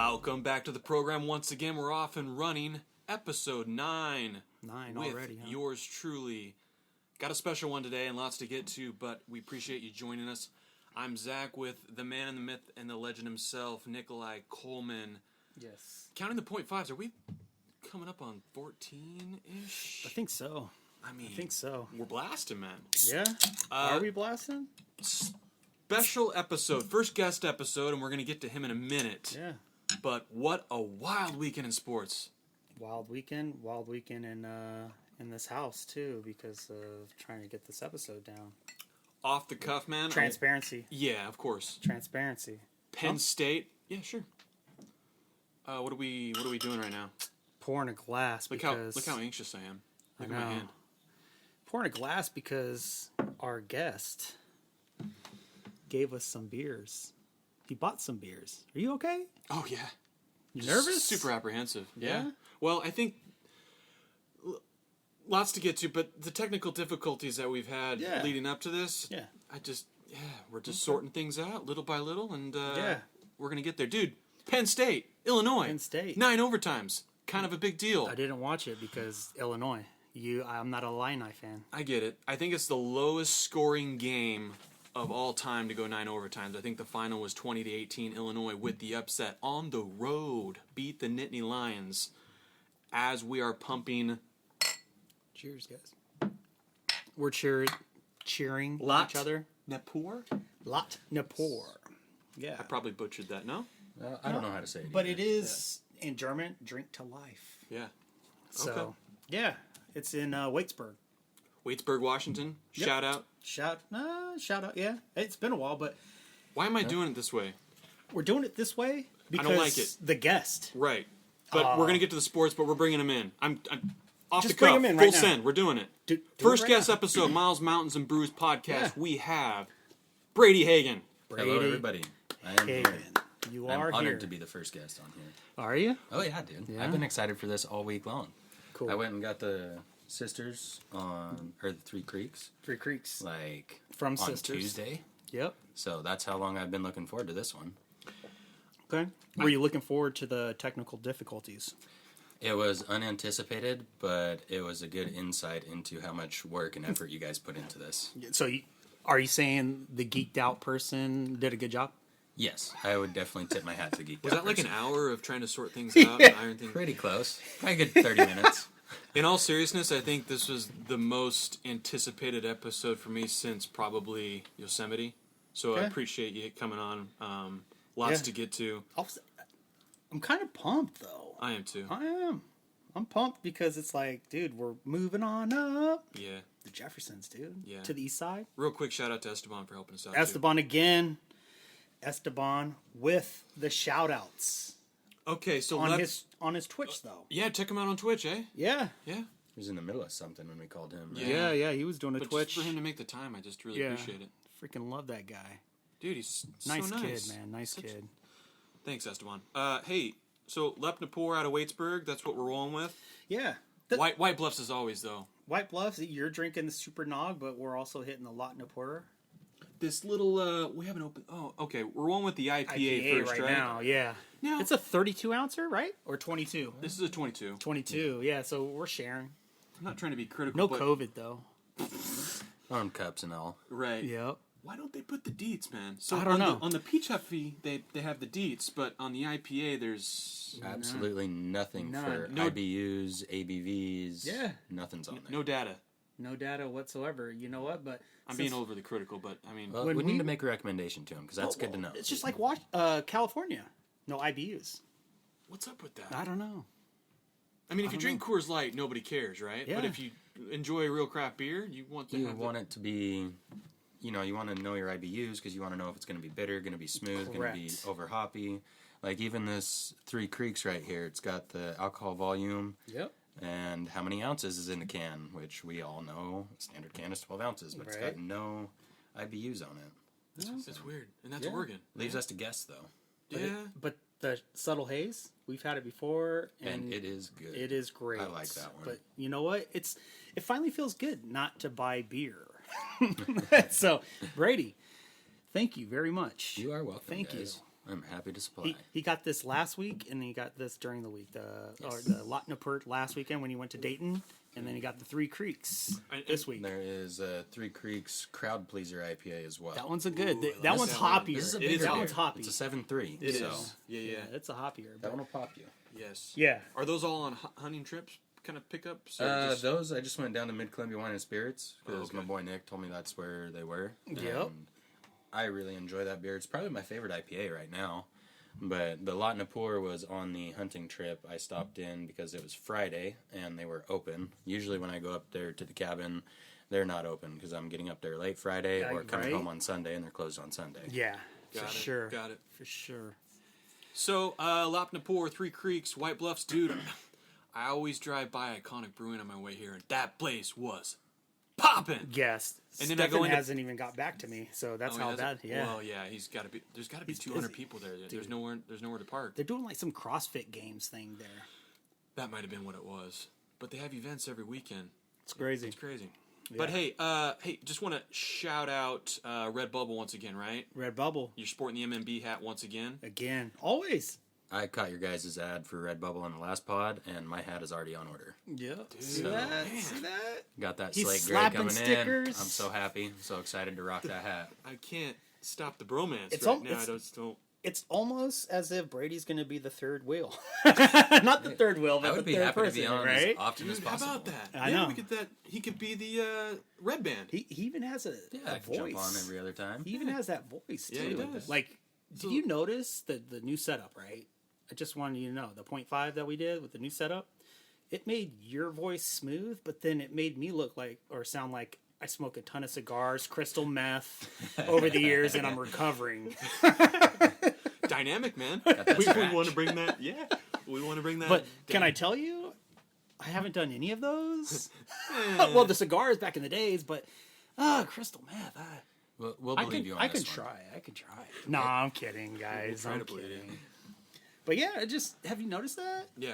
Welcome back to the program once again. We're off and running. Episode 9. 9 with already, huh? yours truly. Got a special one today and lots to get to, but we appreciate you joining us. I'm Zach with the man and the myth and the legend himself, Nikolai Coleman. Yes. Counting the .5s, are we coming up on 14-ish? I think so. I think so. We're blasting, man. Yeah? Are we blasting? Special episode, first guest episode, and we're going to get to him in a minute. Yeah. But what a wild weekend in sports. Wild weekend in this house, too, because of trying to get this episode down. Off the cuff, man. Transparency. Yeah, of course. Transparency. Penn State. Yeah, sure. What are we doing right now? Pouring a glass Look because... how anxious I am. Look I at know. my hand. Pouring a glass because our guest gave us some beers. He bought some beers. Are you okay? Oh, yeah. You nervous? Super apprehensive. Yeah. Yeah? Well, I think lots to get to, but the technical difficulties that we've had leading up to this, Yeah. we're just sorting things out little by little, and Yeah. we're going to get there. Dude, Penn State, Illinois. Penn State. 9 overtimes. Kind of a big deal. I didn't watch it because Illinois. I'm not a Illini fan. I get it. I think it's the lowest scoring game of all time to go 9 overtimes. I think the final was 20-18. Illinois with the upset on the road beat the Nittany Lions. As we are pumping. Cheers, guys. We're cheering each other. Napur? Lot Napor. Yeah. I probably butchered that. No? I don't know how to say it. But it is in German, drink to life. Yeah. So, Okay. yeah, it's in Waitsburg. Waitsburg, Washington. Yep. Shout out. Shout out, yeah. It's been a while, but Why am I doing it this way? we're doing it this way because don't like it. the guest. Right. But we're going to get to the sports, but we're bringing him in. I'm off Just the cuff. bring him in Full right now. send. We're doing it. Do First it right guest now. episode, Miles, Mountains, and Brews podcast. Yeah. We have Brady Hagen. Hello, everybody. I am Hagen. here. You I'm are honored here. to be the first guest on here. Are you? Oh yeah, dude. Yeah. I've been excited for this all week long. Cool. I went and got the sisters the Three Creeks, Three Creeks. like From on sisters. Tuesday. Yep. So that's how long I've been looking forward to this one. Okay. Were you looking forward to the technical difficulties? It was unanticipated, but it was a good insight into how much work and effort you guys put into this. So, are you saying the geeked out person did a good job? Yes, I would definitely tip my hat to Geek. Was that like an hour of trying to sort things out and iron things? Pretty close. Probably a good 30 minutes. In all seriousness, I think this was the most anticipated episode for me since probably Yosemite. So I Okay. appreciate you coming on. Lots Yeah. to get to. I'm kind of pumped, though. I am too. I am. I'm pumped because it's like, dude, we're moving on up. Yeah. The Jeffersons, dude. Yeah. To the east side. Real quick shout out to Esteban for helping us out. Too. Esteban again. Esteban with the shout-outs. Okay, so On his Twitch, though. yeah, check him out on Twitch, eh? Yeah. Yeah. He was in the middle of something when we called him. Right? Yeah. He was doing a But Twitch. just for him to make the time, I just really appreciate it. Freaking love that guy. Dude, he's Nice so nice. kid, man. Nice kid. Thanks, Esteban. Hey, so Lep Napor out of Waitsburg, that's what we're rolling with. Yeah. White Bluffs as always, though. White Bluffs, you're drinking the Super Nog, but we're also hitting the Lot Porter. This little, we haven't opened. Oh, okay. We're rolling with the IPA first, right? now, yeah. Now, It's a 32 ouncer, right? Or 22? this is a 22. 22, yeah, so we're sharing. I'm not trying to be critical. No but, COVID, though. Arm cups and all. Right. Yep. Why don't they put the deets, man? So I don't know. On the Peach Huffy, they have the deets, but on the IPA, there's Absolutely nothing None. for No- IBUs, ABVs. Yeah. Nothing's on there. no data. No data whatsoever. You know what? But I'm being overly critical, but I mean, Well, When we we- need to make a recommendation to him because that's good to know. It's just like California. No IBUs. what's up with that? I don't know. I mean, if you drink Coors Light, nobody cares, right? Yeah. But if you enjoy real craft beer, you want to You have want it to be, you want to know your IBUs because you want to know if it's going to be bitter, going to be smooth, going to be Correct. over hoppy. Like even this Three Creeks right here, it's got the alcohol volume Yep. and how many ounces is in the can, which we all know standard can is 12 ounces, but it's Right. got no IBUs on it. It's weird, and that's Yeah. Oregon. Leaves us to guess though, Yeah. But the subtle haze, we've had it before, and it is good. it is great. I like that one. But you know what? It finally feels good not to buy beer. So, Brady, thank you very much. You are welcome. Thank guys. you. I'm happy to supply. He got this last week, and then he got this during the week. Or the Lotnapurt last weekend when he went to Dayton, and then he got the Three Creeks this week. There is a Three Creeks Crowd Pleaser IPA as well. That one's a good. Ooh, that one's hoppier. This is a It is bigger a that beer. one's hoppy. It's a 7.3. It so is. Yeah. It's a hoppier. That But one will pop you. Yes. yeah. Are those all on hunting trips? Kind of pickups? Or just- Those I just went down to Mid Columbia Wine and Spirits because okay. my boy Nick told me that's where they were. Yep. And I really enjoy that beer. It's probably my favorite IPA right now. But the Lot Napur was on the hunting trip. I stopped in because it was Friday and they were open. Usually when I go up there to the cabin, they're not open because I'm getting up there late Friday Yeah, or coming right? home on Sunday and they're closed on Sunday. Yeah. Got for it, sure. got it. For sure. So, Lapnapur, Three Creeks, White Bluffs, dude. I always drive by Iconic Brewing on my way here, and that place was popping. Yes. And And then I go into- hasn't even got back to me, so that's Oh, how he bad. hasn't? Yeah. Well, yeah, he's got to be. There's got to be He's 200 busy. people there. There's Dude. nowhere to park. They're doing like some CrossFit Games thing there. That might have been what it was. But they have events every weekend. It's crazy. It's crazy. But hey, just want to shout out Redbubble once again, right? Redbubble You're sporting the MMB hat once again. again. Always. I caught your guys' ad for Redbubble on the last pod, and my hat is already on order. Yeah. See So- that? Man. See that? Got that He's slate gray slapping coming stickers. in. I'm so happy. I'm so excited to rock that hat. I can't stop the bromance It's right al- now. I it's- just don't. It's almost as if Brady's going to be the third wheel. Not the third wheel, I but would the be third happy person, to be on right? as often as Dude, how possible. about that? I yeah, know. we get that. He could be the red band. He even has a I can voice. jump on every other time. He even has that voice too. Yeah, he does. Like, So- did you notice the new setup? Right. I just wanted you to know the 0.5 that we did with the new setup. It made your voice smooth, but then it made me look like or sound like I smoke a ton of cigars, crystal meth over the years, and I'm recovering. Dynamic, man. that we scratch. want to bring that. Yeah, we want to bring that. But can down. I tell you, I haven't done any of those. Eh, Well, the cigars back in the days, but crystal meth. We'll I believe can, you on I this can one. try. I can try. No, I'm kidding, guys. try I'm to believe you. kidding. But yeah, it just have you noticed that? Yeah.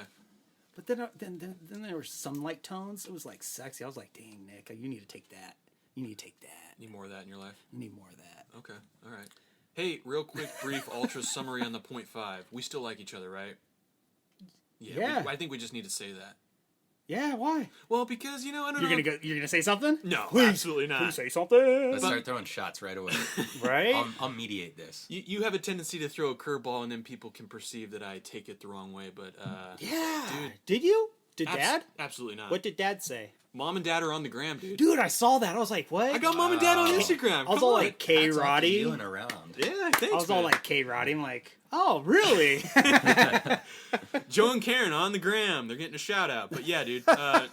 But then there were some light tones. It was like sexy. I was like, dang, Nick, you need to take that. You need to take that. Need more of that in your life. You need more of that. Okay. All right. Hey, real quick, brief ultra summary on the 0.5. We still like each other, right? Yeah. I think we just need to say that. Yeah, why? Well, because I don't You're know. You're gonna say something? No, Please, absolutely not. Please say something. Let's start throwing shots right away. Right? I'll mediate this. You have a tendency to throw a curveball, and then people can perceive that I take it the wrong way. But yeah. dude. Did you? Did Dad? Absolutely not. What did Dad say? Mom and Dad are on the gram, dude. Dude, I saw that. I was like, what? I got Mom and Dad on Instagram. I was Come all on. like K Hats off to Roddy. you and around. Yeah, thanks. I was all man. like K Roddy. I'm like, oh, really? Joe and Karen on the gram. They're getting a shout out. But yeah, dude,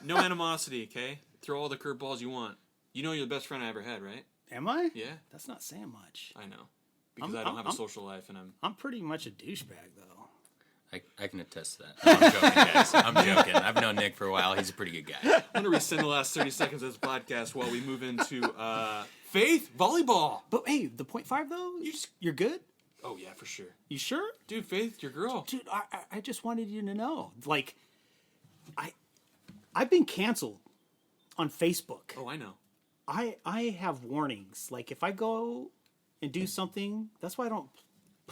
no animosity, okay? Throw all the curveballs you want. You know you're the best friend I ever had, right? Am I? Yeah, That's not saying much. I know. Because I'm- I don't have a I'm- social life, and I'm. I'm pretty much a douchebag, though. I can attest to that. No, I'm joking, guys. I'm joking. I've known Nick for a while. He's a pretty good guy. I'm gonna rescind the last 30 seconds of this podcast while we move into Faith volleyball. But hey, the 0.5 though, you're good. Oh yeah, for sure, You sure, dude. Faith, your girl. dude? I just wanted you to know, like, I've been canceled on Facebook. Oh, I know. I have warnings. Like if I go and do something, that's why I don't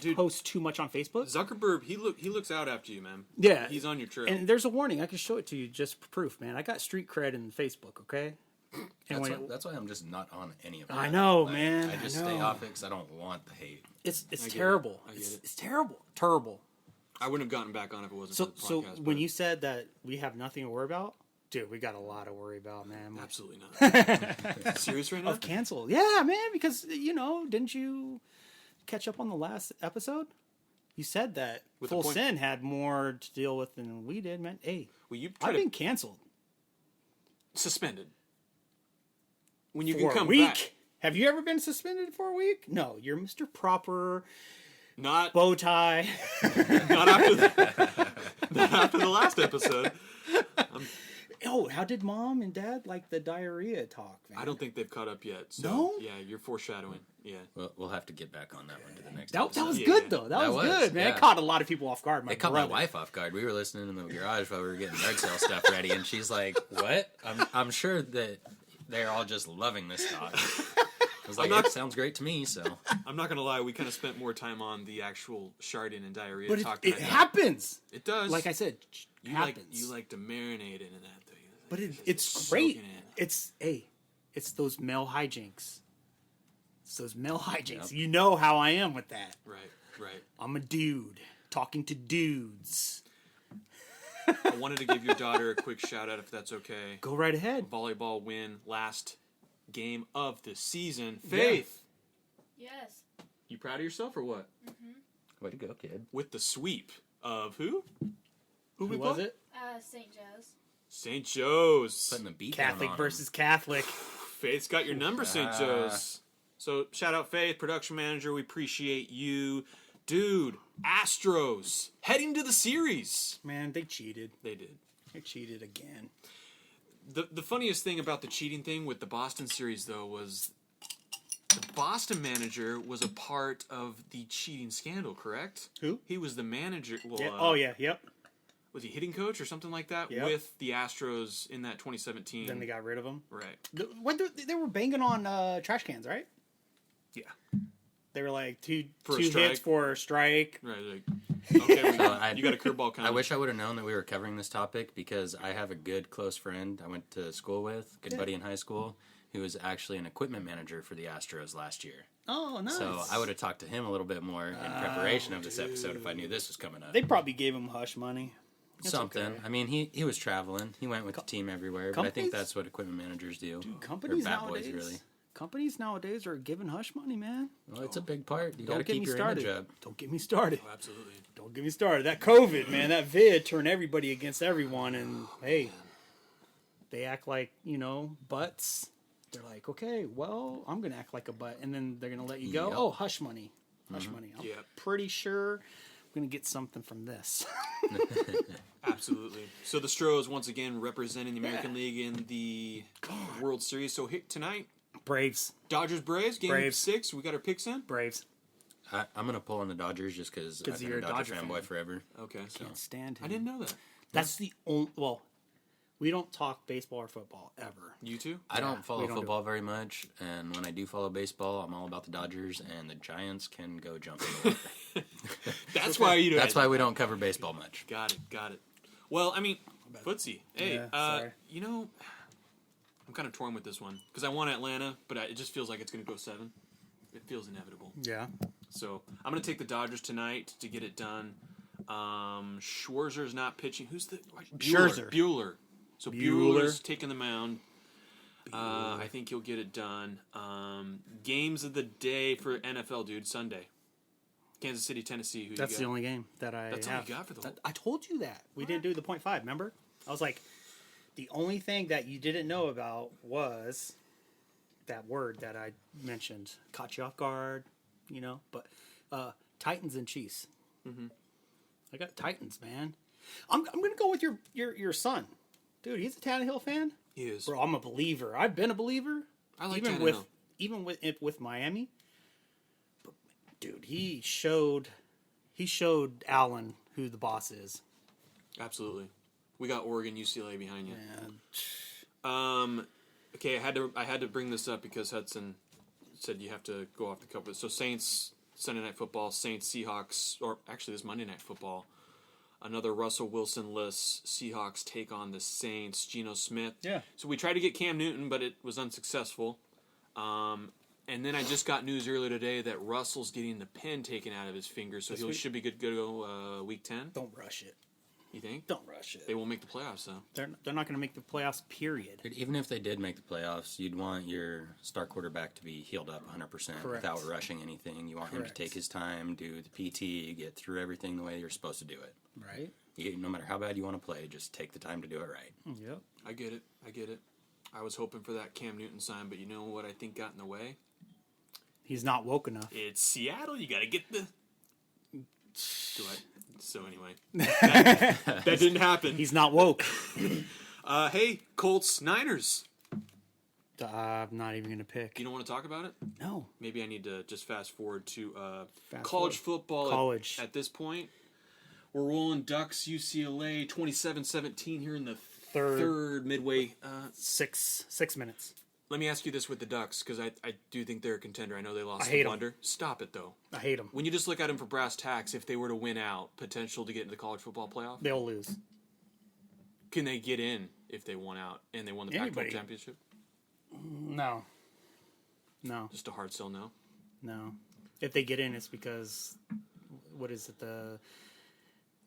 Dude. post too much on Facebook. Zuckerberg, he looks out after you, man. Yeah, He's on your trail. And there's a warning. I can show it to you just for proof, man. I got street cred in Facebook. Okay. And That's why I'm just not on any of it. I know, Like, man. I just I stay know. off it because I don't want the hate. it's get it. terrible. I get it. It's terrible. Terrible. I wouldn't have gotten back on if it wasn't So for the so podcast. when but you said that we have nothing to worry about, dude, we got a lot to worry about, man. absolutely not. Serious right now? Of cancel. Yeah, man, because didn't you catch up on the last episode? You said that With the Full point- Sin had more to deal with than we did, man. Hey, Well, you try I've to been canceled suspended. When you for can a come week. back, Have you ever been suspended for a week? No, you're Mr. Proper, not bow tie. not after the last episode. Oh, how did Mom and Dad like the diarrhea talk, man? I don't think they've caught up yet. So, No? Yeah, you're foreshadowing. Yeah. We'll have to get back on that one to the next That episode. was Yeah, good yeah. though. That That was was, good, man. yeah. It caught a lot of people off guard. It caught my brother. wife off guard. We were listening in the garage while we were getting yard sale stuff ready, and she's like, "What?" I'm sure that they're all just loving this talk. I was like, sounds great to me, so. I'm not going to lie, we kind of spent more time on the actual sharding and diarrhea But talk. it happens. It does. Like I said, you happens. you like to marinate into that, though. But Just it's soaking great. in. It's those male hijinks. It's those male hijinks. Yep. You know how I am with that. Right. I'm a dude talking to dudes. I wanted to give your daughter a quick shout out if that's okay. Go right ahead. Volleyball win, last game of the season. Faith. Yes. You proud of yourself or what? Way to go, kid. With the sweep of who? Who was it? St. Joe's. St. Joe's. Putting the beat Catholic down on versus Catholic. Faith's got your number, St. Joe's. So shout out Faith, production manager. We appreciate you. Dude, Astros heading to the series. Man, they cheated. They did. They cheated again. The funniest thing about the cheating thing with the Boston series, though, was the Boston manager was a part of the cheating scandal, correct? Who? He was the manager. Well, Yeah. Yep. Was he hitting coach or something like that with the Astros in that 2017? Then they got rid of him. Right. They were banging on trash cans, right? Yeah. They were like two strike? hits for a strike. Right. Like, okay, you got a curveball coming. I wish I would have known that we were covering this topic because I have a good close friend I went to school with, good buddy in high school, who was actually an equipment manager for the Astros last year. Oh, nice. So I would have talked to him a little bit more in preparation of this episode if I knew this was coming up. They probably gave him hush money. That's Something. okay. I mean, he was traveling. He went with the team everywhere, but I think companies- that's what equipment managers do. Dude, companies Or bat nowadays, boys, really. companies nowadays are giving hush money, man. Well, it's a big part. You got Don't to get keep me your started. image up. Don't get me started. Oh, absolutely. Don't get me started. That COVID, man, that vid turned everybody against everyone, and hey, they act like butts. They're like, okay, well, I'm gonna act like a butt, and then they're gonna let you go. Yep. Oh, hush money, hush money. I'm pretty sure I'm gonna get something from this. Absolutely. So the Stros once again representing the American League in the World Series. So tonight, Braves, Dodgers Braves game Braves. 6. We got our picks in. Braves. I'm going to pull on the Dodgers just because I've been you're a a Dodger Dodger fanboy fan. forever. Okay. Can't stand him. I didn't know that. That's the only. Well, we don't talk baseball or football ever. You too? I don't follow we don't do football very much, and when I do follow baseball, I'm all about the Dodgers, and the Giants can go jump in the water. That's why you. That's why we don't cover baseball much. Got it. Well, I mean, footsie. Hey, Yeah, sorry. I'm kind of torn with this one because I want Atlanta, but it just feels like it's going to go 7. It feels inevitable. Yeah. So I'm going to take the Dodgers tonight to get it done. Schwarzer's not pitching. Who's the Scherzer. Bueller. So Bueller. Bueller's taking the mound. I think he'll get it done. Games of the day for NFL, dude. Sunday. Kansas City, Tennessee. Who That's you the got? only game that I That's all have. you got for the whole... I told you that. We didn't do the 0.5, remember? I was like, the only thing that you didn't know about was that word that I mentioned. Caught you off guard, But Titans and Chiefs. Mm-hmm. I got Titans, man. I'm going to go with your son. Dude, he's a Tannehill fan. He is. Bro, I'm a believer. I've been a believer. I like even with Miami. But dude, he showed Allen who the boss is. Absolutely. We got Oregon, UCLA behind you. Man. Okay, I had to bring this up because Hudson said you have to go off the cuff with it. So Saints Sunday Night Football, Saints Seahawks, or actually this Monday Night Football. Another Russell Wilson-less Seahawks take on the Saints. Geno Smith. Yeah. So we tried to get Cam Newton, but it was unsuccessful. And then I just got news earlier today that Russell's getting the pin taken out of his finger, so he should be good to go week 10. Don't rush it. You think? Don't rush it. They won't make the playoffs, though. They're not going to make the playoffs, period. Dude, even if they did make the playoffs, you'd want your star quarterback to be healed up 100% Correct. without rushing anything. You want him to Correct. take his time, do the PT, get through everything the way you're supposed to do it. Right? No matter how bad you want to play, just take the time to do it right. Yep. I get it. I was hoping for that Cam Newton sign, but you know what I think got in the way? He's not woke enough. It's Seattle. You got to get the... So anyway, that didn't happen. He's not woke. Hey, Colts, Niners. I'm not even going to pick. You don't want to talk about it? No. Maybe I need to just fast forward to Fast college football. College. At this point, we're rolling Ducks, UCLA, 27-17 here in the third midway. 6 minutes. Let me ask you this with the Ducks, because I do think they're a contender. I know they lost I hate to 'em. Wonder. Stop it, though. I hate them. When you just look at them for brass tacks, if they were to win out, potential to get into the college football playoff, They'll lose. can they get in if they won out and they won the Pac-12 Anybody. championship? No. No. Just a hard sell no. No. If they get in, it's because what is it?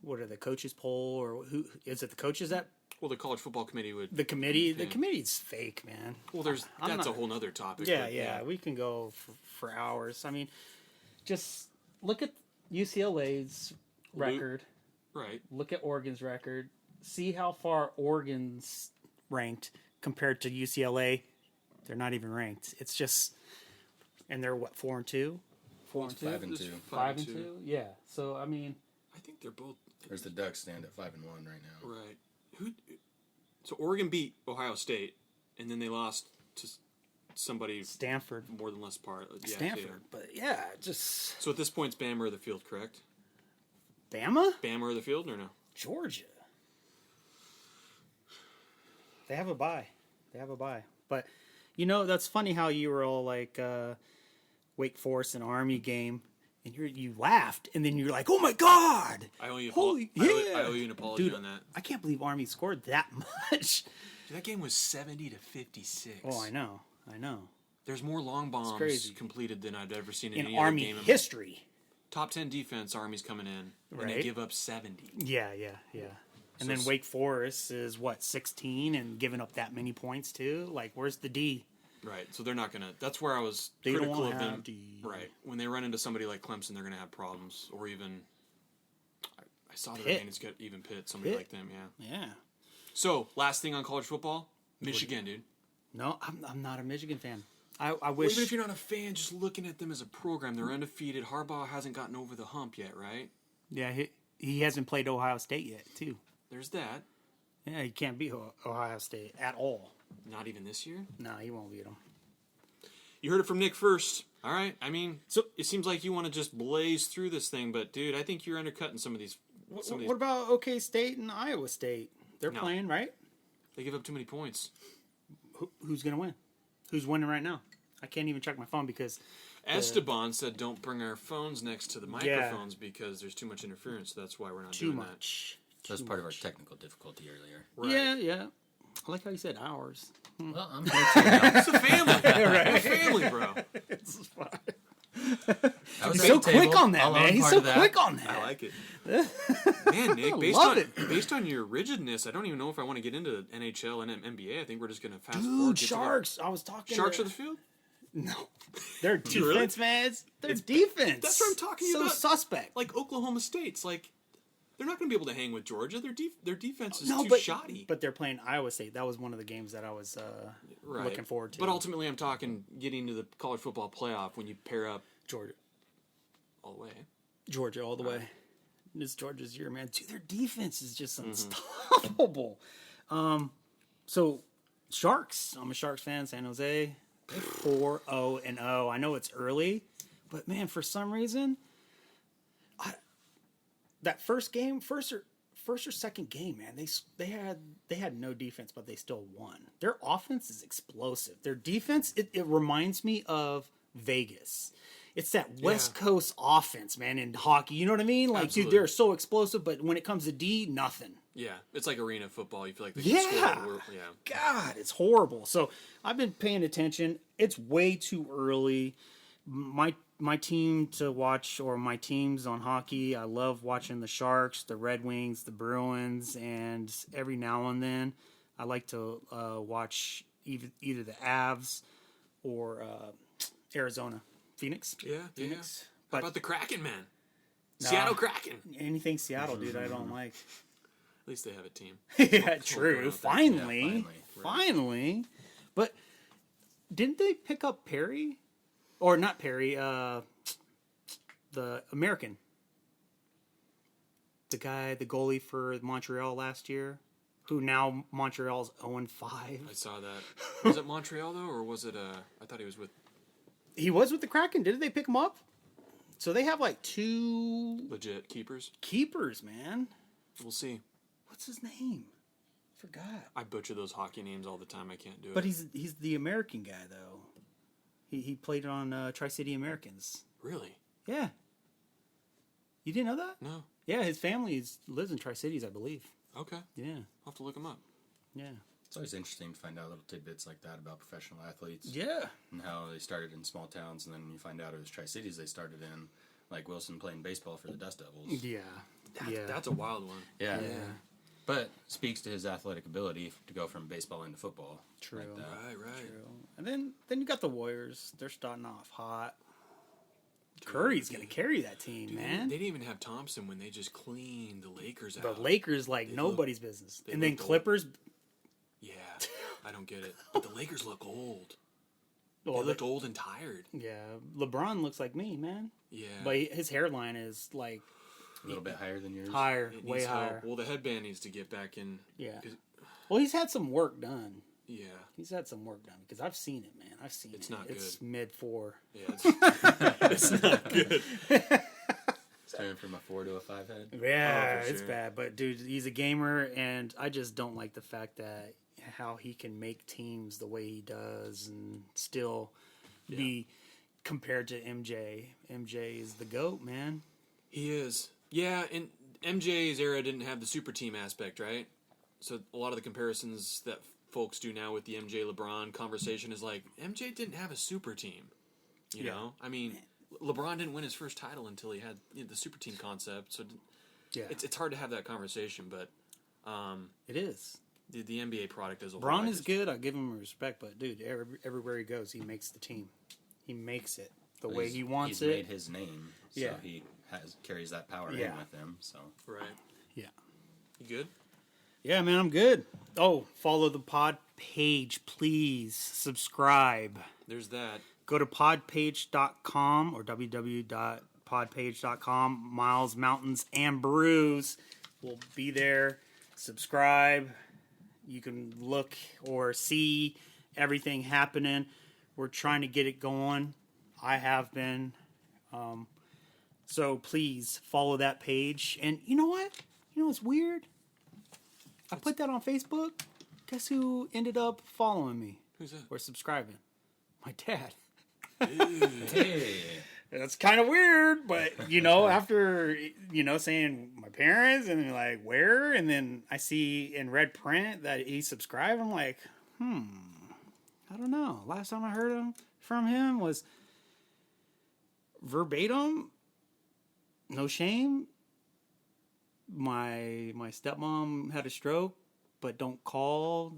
What are the coaches poll, or who is it? The coaches that Well, the college football committee would. the committee? The Yeah. committee's fake, man. Well, that's not- a whole nother topic. Yeah, but yeah, we can go for hours. I mean, just look at UCLA's record. Right. Look at Oregon's record. See how far Oregon's ranked compared to UCLA. They're not even ranked. It's just, and they're what, 4-2, 4-2, 5-2. 5-2. Yeah. So I mean, I think they're both. There's the Ducks stand at 5-1 right now. Right. So Oregon beat Ohio State, and then they lost to somebody Stanford, more than less part. Yeah, Stanford. yeah. But yeah, just So at this point, it's Bama or the field, correct? Bama, Bama or the field, or no? Georgia. They have a bye. But that's funny how you were all like Wake Forest and Army game, and you laughed, and then you're like, "Oh my God!" I owe you, Holy- I owe you an apology Dude, on that. I can't believe Army scored that much. Dude, that game was 70-56. Oh, I know. There's more long bombs crazy. completed than I've ever seen in In any Army other game. history. Top 10 defense, Army's coming in, and they Right. give up 70. Yeah. And then Wake Forest is 16 and giving up that many points too. Like, where's the D? Right, so they're not gonna. That's where I was They don't critical of have them. D. Right, when they run into somebody like Clemson, they're gonna have problems, or even. I saw their Pitt. names get even Pitt, somebody Pitt. like them, yeah. Yeah. So last thing on college football, Michigan, dude. No, I'm not a Michigan fan. I Well, wish. even if you're not a fan, just looking at them as a program, they're undefeated. Harbaugh hasn't gotten over the hump yet, right? Yeah, he hasn't played Ohio State yet, too. There's that. Yeah, he can't beat Ohio State at all. Not even this year. No, he won't beat them. You heard it from Nick first. All right. I mean, So- it seems like you want to just blaze through this thing, but dude, I think you're undercutting some of these. Some of these. What about OK State and Iowa State? They're No. playing, right? They give up too many points. Who's going to win? Who's winning right now? I can't even check my phone because Esteban said, "Don't bring our phones next to the microphones because there's too much interference. So that's why we're not too doing much. That's part of our technical difficulty earlier. that." Right. Yeah. I like how you said ours. Well, I'm here too now. It's a family. We're a family, bro. I was He's at so the table. quick on that, I'll man. own He's part so of that. quick on that. I like it. Man, Nick, love based on your rigidness, I don't even know if I want to get into NHL and NBA. I think we're just going to fast forward. Dude, get to Sharks. I was talking. Sharks to, are the field? No, they're Really? defense, man. They're defense. That's what I'm talking so about. suspect. Like Oklahoma State's like they're not going to be able to hang with Georgia. Their defense is No, too but shoddy. but they're playing Iowa State. That was one of the games that I was Right. looking forward to. But ultimately, I'm talking getting to the college football playoff when you pair up Georgia all the way. all the way. This Georgia's year, man. Dude, their defense is just Mm-hmm. unstoppable. So Sharks. I'm a Sharks fan. San Jose. 4-0-0. I know it's early, but man, for some reason, that first or second game, man, they had no defense, but they still won. Their offense is explosive. Their defense, it reminds me of Vegas. It's that West Coast offense, man, in hockey. You know what I mean? Like, Absolutely. dude, they're so explosive, but when it comes to D, nothing. Yeah, it's like arena football. You feel like they Yeah. can score. Yeah. God, it's horrible. So I've been paying attention. It's way too early. My team to watch, or my teams on hockey, I love watching the Sharks, the Red Wings, the Bruins, and every now and then I like to watch either the Avs or Arizona. Phoenix? Yeah, Phoenix. How But about the Kraken, man? Nah. Seattle Kraken. anything Seattle, dude, I don't like. At least they have a team. Yeah, true. around. Finally. Yeah, Finally. But didn't they pick up Perry? Or not Perry, the American. The guy, the goalie for Montreal last year, who now Montreal's 0-5. I saw that. Was it Montreal though, or was it? I thought he was with He was with the Kraken. Didn't they pick him up? So they have like 2 legit keepers. keepers, man. We'll see. What's his name? forgot. I butcher those hockey names all the time. I can't do But it. he's the American guy though. He played on Tri-City Americans. Really? Yeah. You didn't know that? No. Yeah, his family lives in Tri-Cities, I believe. Okay. Yeah. I'll have to look him up. Yeah. It's always interesting to find out little tidbits like that about professional athletes. Yeah. And how they started in small towns, and then you find out it was Tri-Cities they started in, like Wilson playing baseball for the Dust Devils. Yeah. That's a wild one. Yeah. Yeah. But speaks to his athletic ability to go from baseball into football. True. Like that. Right. True. And then you got the Warriors. They're starting off hot. Curry's going to carry that team, Dude, man. They didn't even have Thompson when they just cleaned the Lakers The out. Lakers, like, They nobody's business. they And then looked old. Clippers. Yeah. I don't get it. But the Lakers look old. Well, They looked old and tired. yeah, LeBron looks like me, man. Yeah. But his hairline is, like, A little bit higher than yours. higher, It way needs help. higher. Well, the headband needs to get back in. Yeah. 'cause- Well, he's had some work done. Yeah. He's had some work done because I've seen it, man. I've seen It's it. not It's good. mid-4. Yeah. It's not good. It's turning from a 4 to a 5 head. Yeah, for it's sure. bad. But dude, he's a gamer, and I just don't like the fact that how he can make teams the way he does and still be compared to MJ. MJ is the GOAT, man. He is. Yeah, and MJ's era didn't have the super team aspect, right? So a lot of the comparisons that folks do now with the MJ LeBron conversation is like, MJ didn't have a super team. You Yeah. know? I mean, LeBron didn't win his first title until he had the super team concept. So Yeah, it's hard to have that conversation, but it is. the NBA product as a whole. Braun I is just- good. I give him respect, but dude, everywhere he goes, he makes the team. He makes it the way he wants He's it. made his name, so Yeah. he carries that power Yeah. in with him. So Right. Yeah. You good? Yeah, man, I'm good. Oh, follow the pod page, please. Subscribe. There's that. Go to podpage.com or www.podpage.com. Miles, Mountains, and Brews will be there. Subscribe. You can look or see everything happening. We're trying to get it going. I have been. So please follow that page. And you know what? You know what's weird? I put that on Facebook. Guess who ended up following me Who's that? or subscribing? My dad. hey, That's kind of weird, but after saying my parents and like where, and then I see in red print that he subscribed, I'm like, I don't know. Last time I heard from him was verbatim, no shame. My stepmom had a stroke, but don't call.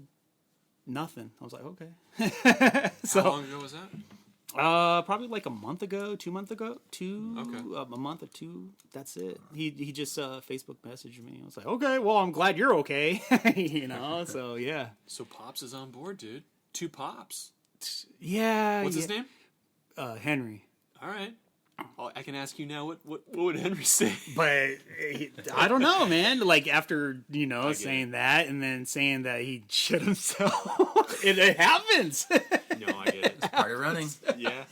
Nothing. I was like, okay. How long ago was that? Probably like a month ago, 2 months ago, Okay. a month or two. That's it. He just Facebook messaged me. I was like, okay, well, I'm glad you're okay. So yeah, So Pops is on board, dude. 2 Pops. yeah. What's his name? Henry. All right. Oh, I can ask you now. What would Henry say? But I don't know, man. Like after get saying it. that and then saying that he shit himself, it happens. No, I get it. part of running. Yeah.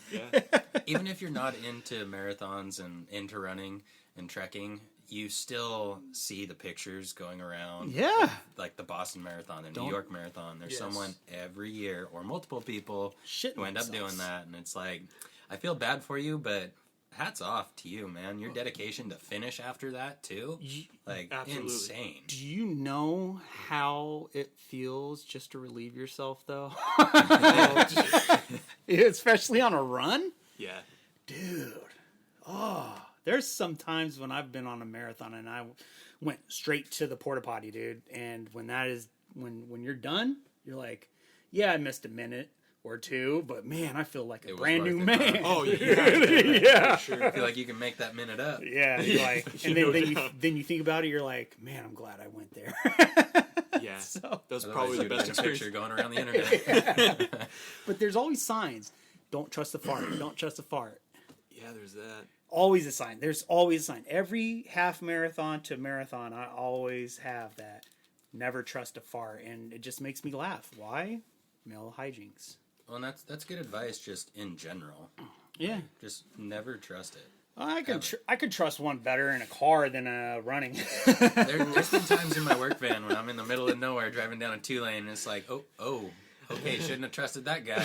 Even if you're not into marathons and into running and trekking, you still see the pictures going around. Yeah. Like the Boston Marathon and Don't- New York Marathon. There's Yes. someone every year or multiple people Shitting who end up themselves. doing that. And it's like, I feel bad for you, but hats off to you, man. Your dedication to finish after that, too. Like, Absolutely. insane. Do you know how it feels just to relieve yourself, though? Especially on a run? Yeah. Dude. Oh, there's some times when I've been on a marathon and I went straight to the porta potty, dude. And when that is, when you're done, you're like, yeah, I missed a minute or two, but man, I feel like a It was brand worth new it, man. huh? Oh, yeah. Yeah. For sure. I feel like you can make that minute up. Yeah, you're like, and No then doubt. you think about it, you're like, man, I'm glad I went there. Yeah. So- That was Otherwise, probably the you'd best have a experience. picture going around the internet. But there's always signs. Don't trust the fart. Don't trust the fart. Yeah, there's that. Always a sign. There's always a sign. Every half marathon to marathon, I always have that. Never trust a fart, and it just makes me laugh. Why? Male hijinks. Well, and that's good advice just in general. Yeah. Just never trust it. I could trust one better in a car than running. There's been times in my work van when I'm in the middle of nowhere driving down a 2-lane and it's like, okay, shouldn't have trusted that guy.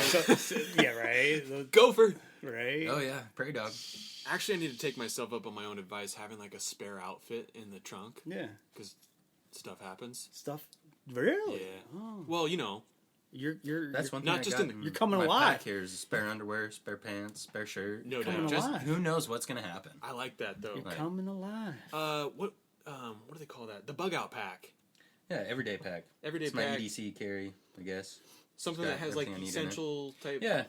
Yeah, right. Gopher. Right. Oh yeah, prairie dog. Actually, I need to take myself up on my own advice, having like a spare outfit in the trunk. Yeah. Because stuff happens. Stuff. Really? Yeah. Oh. Well, you know. That's one thing. not just in the- You're coming my alive. pack here is spare underwear, spare pants, spare shirt. No Coming doubt. Just, alive. Who knows what's gonna happen? I like that though. You're Right. coming alive. What do they call that? The bug out pack. Yeah, everyday pack. Everyday It's pack. my EDC carry, I guess. Something It's that got has like everything I need in it. essential type. Yeah,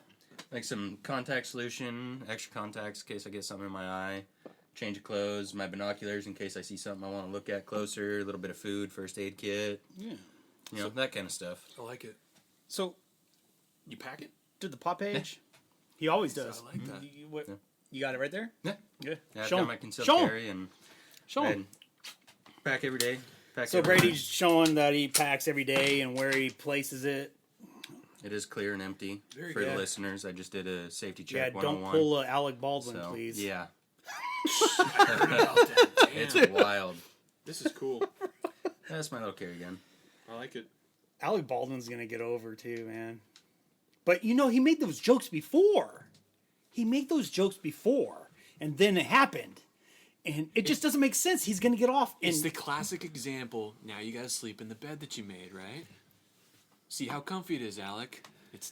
like some contact solution, extra contacts in case I get something in my eye, change of clothes, my binoculars in case I see something I want to look at closer, a little bit of food, first aid kit, Yeah. that kind of stuff. I like it. So, You pack it? did the pop page? He always does. I like that. You got it right there? Yeah, Good. yeah I've Show got him. my concealed Show him. carry and Show him. pack every day. Pack So every Brady's showing that he packs every day and where he places it. It is clear and empty. Very For good. the listeners, I just did a safety Yeah, check don't 101. pull a Alec Baldwin, so, please. Yeah, Damn. it's wild. This is cool. That's my little carry gun. I like it. Alec Baldwin's gonna get over too, man. But he made those jokes before. And then it happened. And it just doesn't make sense. He's gonna get off. And It's the classic example. Now you guys sleep in the bed that you made, right? See how comfy it is, Alec. It's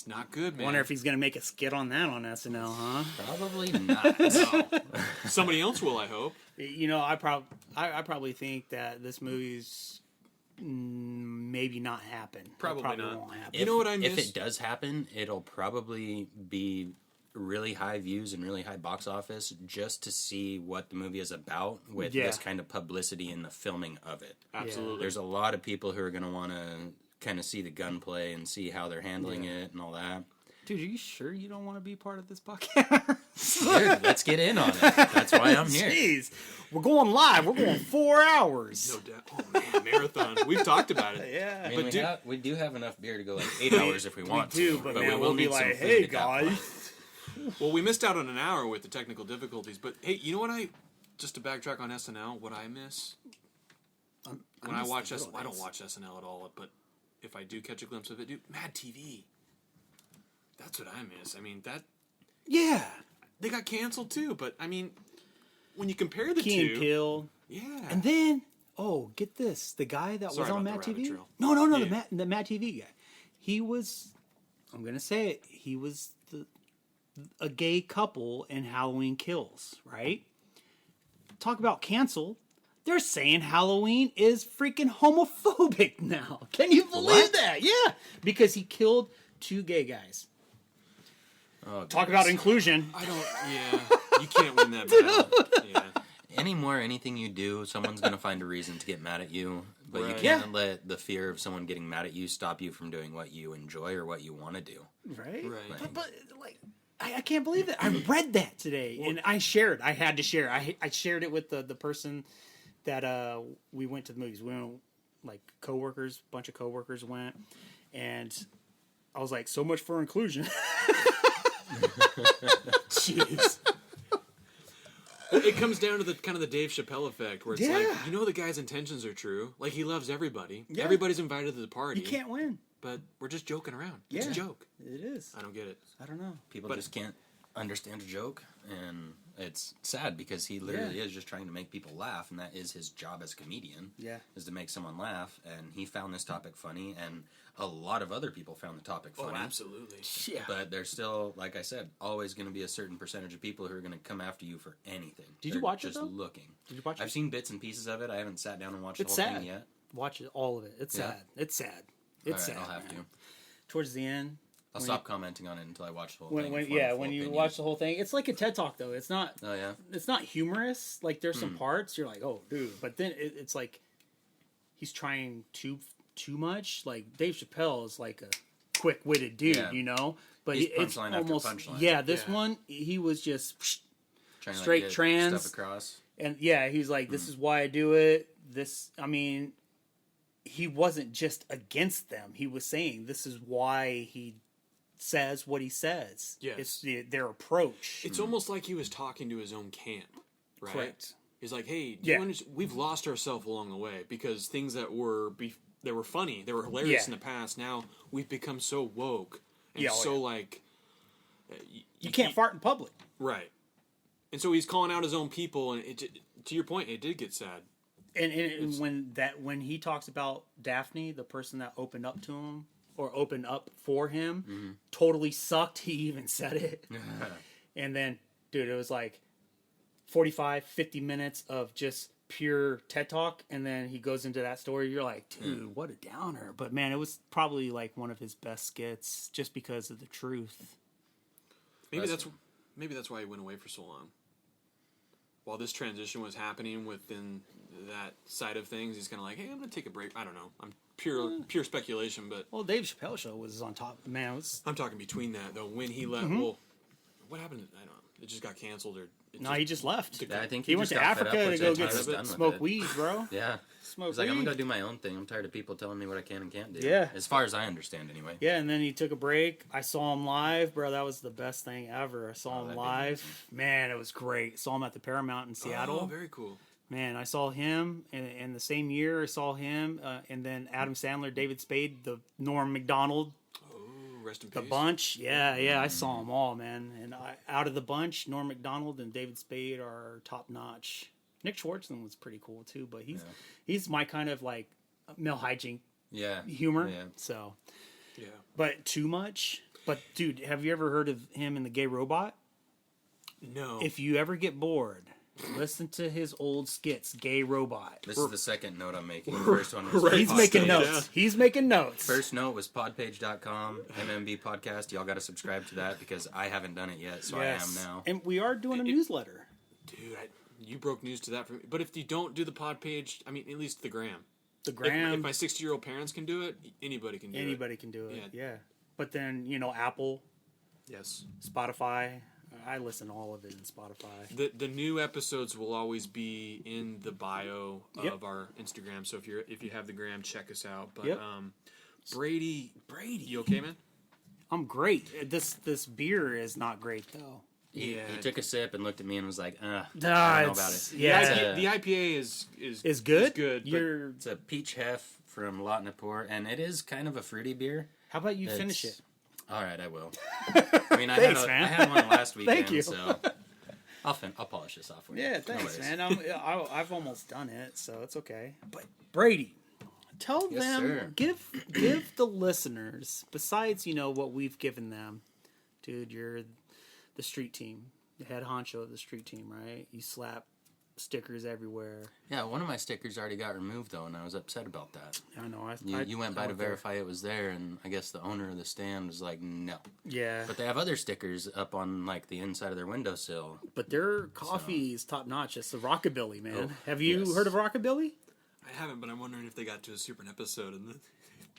not good, man. wonder if he's gonna make a skit on that on SNL, huh? Probably not. No. Somebody else will, I hope. I probably think that this movie's maybe not happen. It Probably not. won't happen. You know what I If miss? it does happen, it'll probably be really high views and really high box office just to see what the movie is about with Yeah. this kind of publicity in the filming of it. Absolutely. There's a lot of people who are going to want to kind of see the gunplay and see how they're handling it and all that. Dude, are you sure you don't want to be part of this podcast? Dude, let's get in on it. That's why I'm here. Jeez, we're going live. We're going 4 hours. No doubt. Oh, man, marathon. We've talked about it. Yeah. I mean, But we, dude- we do have enough beer to go like 8 hours if we want do, to. but we man, will we'll be need some like, food hey at that point. guys. Well, we missed out on an hour with the technical difficulties, but hey, you know what just to backtrack on SNL, what I miss? When I watch SNL, I don't watch SNL at all, but if I do catch a glimpse of it, dude, Mad TV. That's what I miss. I mean, Yeah. they got canceled too, but I mean, when you compare the Key two, and Peele. yeah. And then, get this. The guy that Sorry was on about Mad the rabbit TV? trail. No, Yeah. the Mad TV guy. He was, I'm going to say it, he was a gay couple in Halloween Kills, right? Talk about cancel. They're saying Halloween is freaking homophobic now. Can you believe that? Yeah. Because he killed 2 gay guys. Oh, Talk goodness. about inclusion. I don't. Yeah, you can't win that battle. Yeah. Anymore, anything you do, someone's going to find a reason to get mad at you. But you Right. can't let the fear of someone getting mad at you stop you from doing what you enjoy or what you want to do. Right? Right. But like, I can't believe that. I read that today, and I shared. I had to share. I shared it with the person that we went to the movies. We went, like, coworkers, bunch of coworkers went, and I was like, so much for inclusion. Jeez. It comes down to the kind of the Dave Chappelle effect, where it's like, Yeah. the guy's intentions are true. Like, he loves everybody. Yeah. Everybody's invited to the party. You can't win. But we're just joking around. It's Yeah. a joke. It is. I don't get it. I don't know. People But- just can't understand a joke, and it's sad because he literally is just trying to make people laugh, and that is his job as a comedian. Yeah. Is to make someone laugh, and he found this topic funny, and a lot of other people found the topic funny. Oh, absolutely. Yeah. But there's still, like I said, always going to be a certain percentage of people who are going to come after you for anything. Did you They're watch it, just though? looking. Did you watch I've it? seen bits and pieces of it. I haven't sat down and watched It's the whole sad. thing yet. Watch it, all of it. It's Yeah. sad. It's sad. It's All right, sad. I'll have man. to. Towards the end. I'll when stop commenting on it until I watch the whole When, thing. when and form a yeah, full when you opinion. watch the whole thing, it's like a TED Talk though. It's not. Oh yeah. It's not humorous. Like there's some parts you're like, oh, dude, but then it's like he's trying too much. Like Dave Chappelle is like a quick-witted dude, Yeah. you know. But He's it's punchline after almost punchline. yeah. This Yeah. one he was just Trying to, straight get trans. stuff across. and yeah, he's like, this is why I do it. This, I mean, he wasn't just against them. He was saying this is why he says what he says. Yes. It's their approach. It's almost like he was talking to his own camp, right? Correct. He's like, hey, Yeah. we've lost ourselves along the way because things that were funny, they were hilarious Yeah. in the past. Now we've become so woke and Yeah, so like You can't fart in public. right. And so he's calling out his own people, and to your point, it did get sad. And when he talks about Daphne, the person that opened up to him or opened up for him, totally sucked. He even said it. And then, dude, it was like 45, 50 minutes of just pure TED Talk, and then he goes into that story. You're like, dude, what a downer. But man, it was probably like one of his best skits just because of the truth. Maybe that's why he went away for so long. While this transition was happening within that side of things, he's kind of like, hey, I'm going to take a break. I don't know. I'm pure speculation, but Well, Dave Chappelle show was on top. Man, it was... I'm talking between that, though. When he left, well, what happened? I don't know. It just got canceled, or No, he just left. Yeah, I think He went just to got fed up Africa with to go it. get He was done with smoke it. weed, bro. Yeah. Smoke He's like, I'm weed. gonna go do my own thing. I'm tired of people telling me what I can and can't do. Yeah. As far as I understand, anyway. Yeah, and then he took a break. I saw him live, bro. That was the best thing ever. I saw him that'd be live. Man, it was great. Saw him at the Paramount in Seattle. Oh, very cool. Man, I saw him in the same year. I saw him, and then Adam Sandler, David Spade, the Norm Macdonald, Oh, rest in the peace. bunch. Yeah, I saw them all, man. And out of the bunch, Norm Macdonald and David Spade are top notch. Nick Schwartzman was pretty cool too, but he's my kind of like male hygiene Yeah. humor. Yeah. So, Yeah. but too much. But dude, have you ever heard of him in The Gay Robot? No. If you ever get bored, listen to his old skits, Gay Robot. This is the second note I'm making. The first one was He's Podpage. making notes. He's making notes. First note was podpage.com, MMB podcast. Y'all got to subscribe to that because I haven't done it yet, so Yes. I am now. And we are doing a newsletter. Dude, you broke news to that for me. But if you don't do the pod page, I mean, at least the gram. The If Gram, my 60-year-old parents can do it, anybody can do it. anybody can do it. Yeah. Yeah. But then, Apple, Yes. Spotify. I listen to all of it in Spotify. The new episodes will always be in the bio Yep. of our Instagram. So if you have the gram, check us out. But Yep. Brady, you okay, man? I'm great. This beer is not great though. He Yeah. took a sip and looked at me and was like, I Nah, don't know about it's- it. yeah. The IPA is Is good. Is good. but You're. It's a peach hef from Lot Napor, and it is kind of a fruity beer. How about you finish It's- it? All right, I will. I mean, Thanks, I man. had one last weekend, Thank you. so I'll polish this off for you. Yeah, No thanks, worries. man. I've almost done it, so it's okay. But Brady, tell Yes, them, sir. give the listeners, besides what we've given them, dude, you're the street team, the head honcho of the street team, right? You slap stickers everywhere. Yeah, one of my stickers already got removed, though, and I was upset about that. I know. You went by to went there. verify it was there, and I guess the owner of the stand was like, no. Yeah, But they have other stickers up on, like, the inside of their windowsill. but their coffee is top notch. It's the Rockabilly, man. Oh, Have you yes. heard of Rockabilly? I haven't, but I'm wondering if they got to a super episode and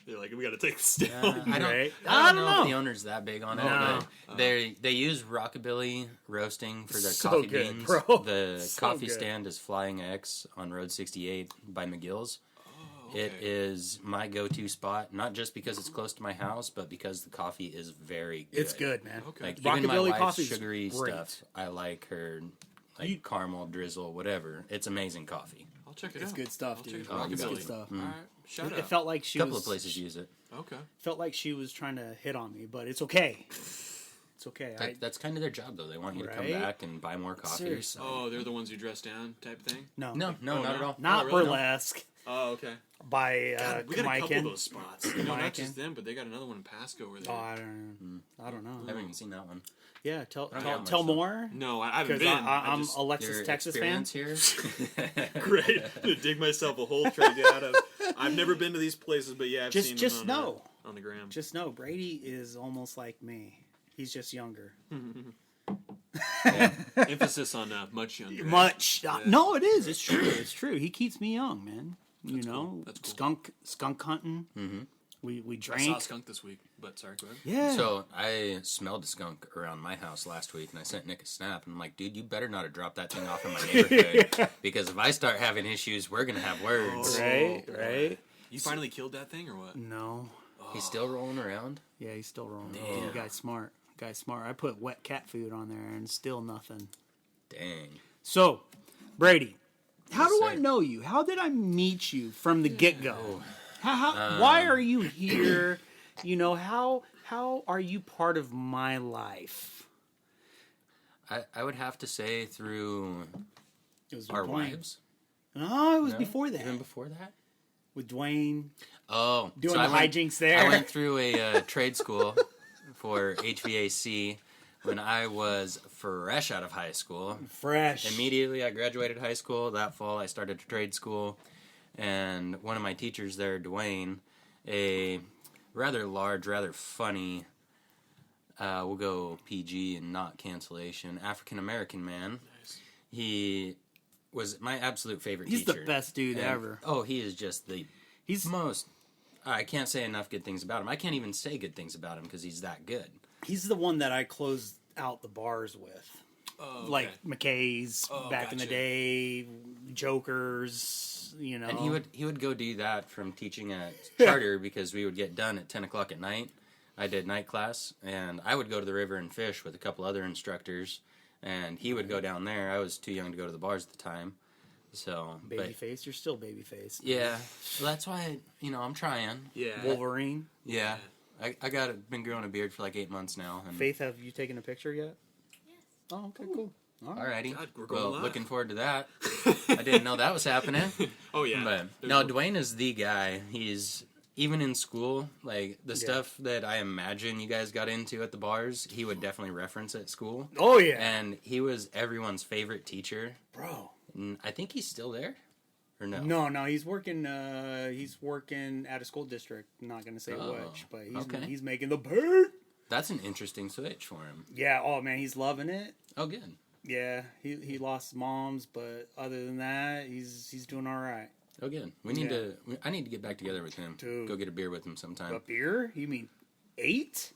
they're like, we got to take this down. I don't, Right. I don't know if the owner's that big on it, No. but they use Rockabilly roasting for their So coffee good, beans. bro. The So coffee good. stand is Flying X on Road 68 by McGill's. Okay. It is my go-to spot, not just because it's close to my house, but because the coffee is very good. It's good, man. Okay. Like even my Rockabilly wife's coffee's sugary great. stuff, I like her like caramel drizzle, whatever. It's amazing coffee. I'll check it It's out. good stuff, I'll dude. check it out. It's Rockabilly. good stuff. All right. Shout It out. felt like A she couple was of places use it. Okay. felt like she was trying to hit on me, but it's okay. It's okay. That's kind of their job, though. They want you to come Right? back and buy more coffee. Seriously. Oh, they're the ones who dress down type thing? No, No, not at all. not Oh, really? burlesque. Oh, okay. By God, we got a couple Kamaiken. of those spots. Not Kamaiken. just them, but they got another one in Pasco where they. Oh, I don't know. I don't I know. haven't even seen that one. Yeah, tell don't have tell much, more. No, I haven't Because been. I'm just, Alexis, Your Texas fan. experience here? great. Dig myself a hole trying to get out of. I've never been to these places, but yeah, I've seen Just them know. on the gram. Just know, Brady is almost like me. He's just younger. Emphasis on much younger. Much. No, it is. It's true. It's true. He keeps me young, man. You know, cool. That's cool. skunk hunting. Mm-hmm. We I saw a drank. skunk this week, but sorry, go ahead. Yeah. So I smelled a skunk around my house last week, and I sent Nick a snap, and I'm like, dude, you better not have dropped that thing off in my neighborhood, because if I start having issues, we're gonna have words. right. You finally killed that thing or what? No. He's still rolling around? Yeah, he's still rolling. Damn. Dude, guy's smart. Guy's smart. I put wet cat food on there and still nothing. Dang. So, Brady, how Yes, do I sir. know you? How did I meet you from the get-go? Oh. Why are you here? You know, how are you part of my life? I would have to say through It was our Dwayne. wives. No, it was No? before that. Even before that? With Dwayne Oh. doing so the I went, hijinks there. I went through a trade school for HVAC when I was fresh out of high school. Fresh. Immediately, I graduated high school. That fall, I started a trade school. And one of my teachers there, Dwayne, a rather large, rather funny, we'll go PG and not cancellation, African-American man. Nice. He was my absolute favorite He's teacher. the best dude And- ever. Oh, he is just the He's most... I can't say enough good things about him. I can't even say good things about him because he's that good. he's the one that I closed out the bars with. Oh, Like okay. McKay's Oh, back in the gotcha. day, Jokers, you know. And he would go do that from teaching at charter because we would get done at 10 o'clock at night. I did night class, and I would go to the river and fish with a couple other instructors, and he would go down there. I was too young to go to the bars at the time, so Babyface, you're still babyface. yeah, so that's why I'm trying. Yeah. Wolverine. Yeah, I been growing a beard for like 8 months now. And Faith, have you taken a picture yet? Yes. Oh, okay, cool. All right. Alrighty, God, we're going well, live. looking forward to that. I didn't know that was happening. Oh yeah. But no, Dwayne is the guy. He's even in school, like the stuff that I imagine you guys got into at the bars, he would definitely reference at school. Oh yeah, And he was everyone's favorite teacher. bro. And I think he's still there, or no? No, he's working. He's working at a school district. I'm not gonna say Oh, which, but okay. he's making the pay. That's an interesting switch for him. Yeah. Oh man, he's loving it. Oh, good. Yeah, he lost his moms, but other than that, he's doing all right. Oh, good. We need Yeah. I need to get back together with him. Dude. Go get a beer with him sometime. A beer? You mean 8?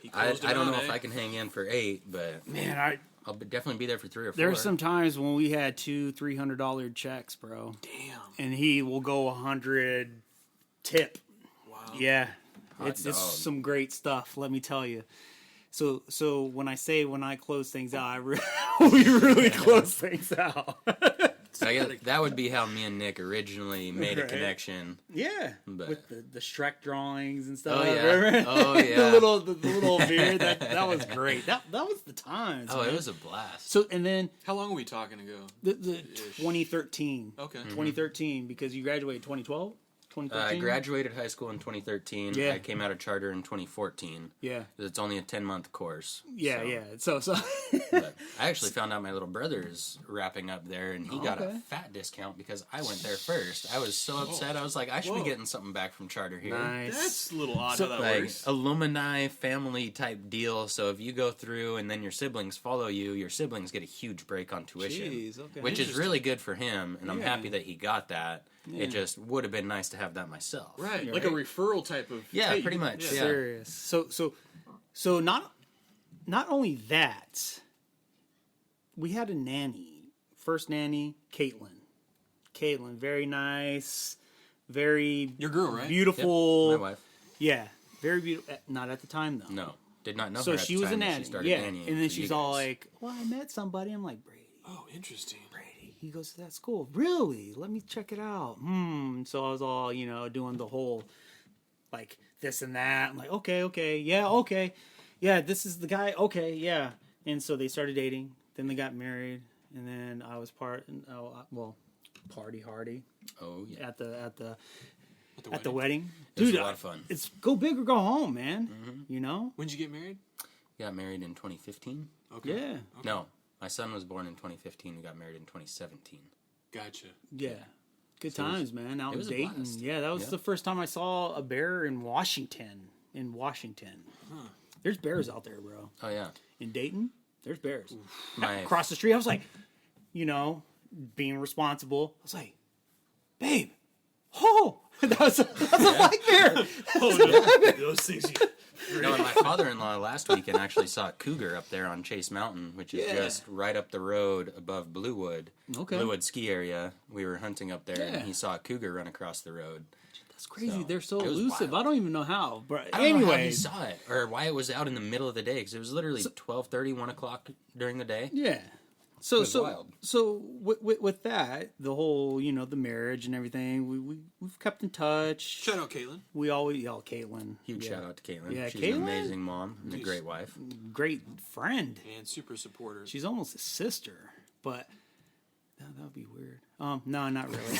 He I closed it don't out, know if eh? I can hang in for 8, but Man, I'll definitely be there for 3 or 4. there's some times when we had $200-$300 checks, bro, Damn. and he will go 100 tip. Wow. Yeah, Hot it's dog. some great stuff. Let me tell you. So when I close things out, we really close things out. I guess that would be how me and Nick originally made a Right. connection. Yeah, But- with the Shrek drawings and stuff. Oh, yeah. Remember? Oh, yeah. the little beard. That was great. That was the times. Oh, man. it was a blast. So and then How long are we talking ago? the Ish. 2013. Okay. 2013 because you graduated 2012. I 2013. graduated high school in 2013. Yeah. I came out of charter in 2014. Yeah. It's only a 10-month course. Yeah, so. yeah. So But I actually found out my little brother is wrapping up there, and he got a Okay. fat discount because I went there first. I was so upset. I was like, I should Whoa. be getting something back from charter here. nice. That's a little odd So, how that Like works. alumni family type deal. So if you go through and then your siblings follow you, your siblings get a huge break on tuition, Jeez, okay. which is Interesting. really good for him. And I'm Yeah. happy that he got that. Yeah. It just would have been nice to have that myself. Right, You're like right. a referral type of. Yeah, hey, pretty you- much, yeah. Serious. So not only that, we had a nanny. First nanny, Caitlin. Caitlin, very nice, very Your girl, right? beautiful. Yep, my wife. Yeah, very beautiful. Not at the time though. No, did not know So her at she the was a time that nanny. She started Yeah, nannying and then for she's you all guys. like, "Well, I met somebody." I'm like, "Brady." Oh, interesting. He goes to that school. Really? Let me check it out. So I was all, doing the whole, like, this and that. I'm like, okay, yeah, this is the guy. Okay, yeah. And so they started dating. Then they got married. And then I was party hardy Oh yeah, at the At the wedding? wedding. it was Dude, a lot of fun. it's go big or go home, man. When'd you get married? Got married in 2015. Okay. Yeah, Okay. No, my son was born in 2015. We got married in 2017. Gotcha. yeah. Good So it was- times, man. Out it in was a Dayton. blast. Yeah, that was Yeah. the first time I saw a bear in Washington. Huh. There's bears out there, bro. Oh yeah, In Dayton, there's bears. my Across the street, I was like, being responsible. I was like, babe, that's a black bear. Oh, no. Those things. no, and my father-in-law last weekend actually saw a cougar up there on Chase Mountain, which is Yeah. just right up the road above Bluewood. Okay. Bluewood ski area. We were hunting up there, Yeah. and he saw a cougar run across the road. That's crazy. So, They're so it was elusive. wild. I don't even know how. But I don't know how he anyways, saw it or why it was out in the middle of the day because it was literally 12:30, 1 o'clock during the day. yeah. So was wild. with that, the whole the marriage and everything, we've kept in touch. Shout out Caitlin. We always Caitlin. Huge shout out to Caitlin. Yeah, She's Caitlin? an amazing mom and a great wife. Great friend. And super supporter. She's almost a sister, but that would be weird. No, not really.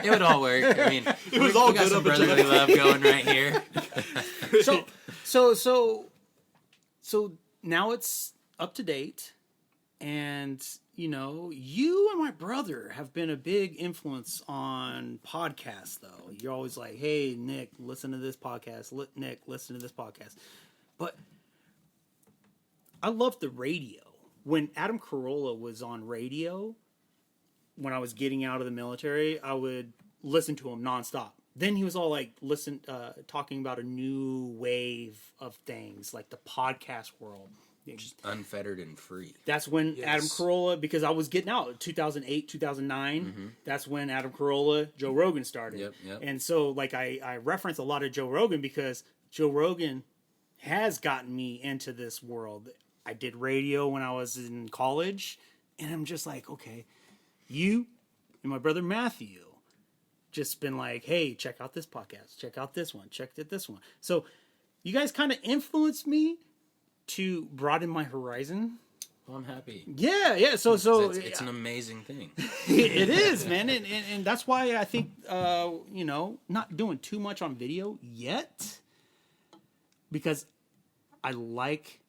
It would all work. I mean, It was all we got good some up until brotherly love going right here. So now it's up to date, and you and my brother have been a big influence on podcasts. Though you're always like, "Hey, Nick, listen to this podcast. Nick, listen to this podcast." But I love the radio. When Adam Carolla was on radio, when I was getting out of the military, I would listen to him nonstop. Then he was all like, talking about a new wave of things, like the podcast world. Just unfettered and free. That's when Yes. Adam Carolla, because I was getting out, 2008, 2009. That's when Adam Carolla, Joe Rogan started. Yep. And so, like, I reference a lot of Joe Rogan because Joe Rogan has gotten me into this world. I did radio when I was in college, and I'm just like, okay, you and my brother Matthew just been like, hey, check out this podcast, check out this one, check out this one. So you guys kind of influenced me to broaden my horizon. Well, I'm happy. Yeah. So It's an amazing thing. it is, man, and that's why I think not doing too much on video yet, because I like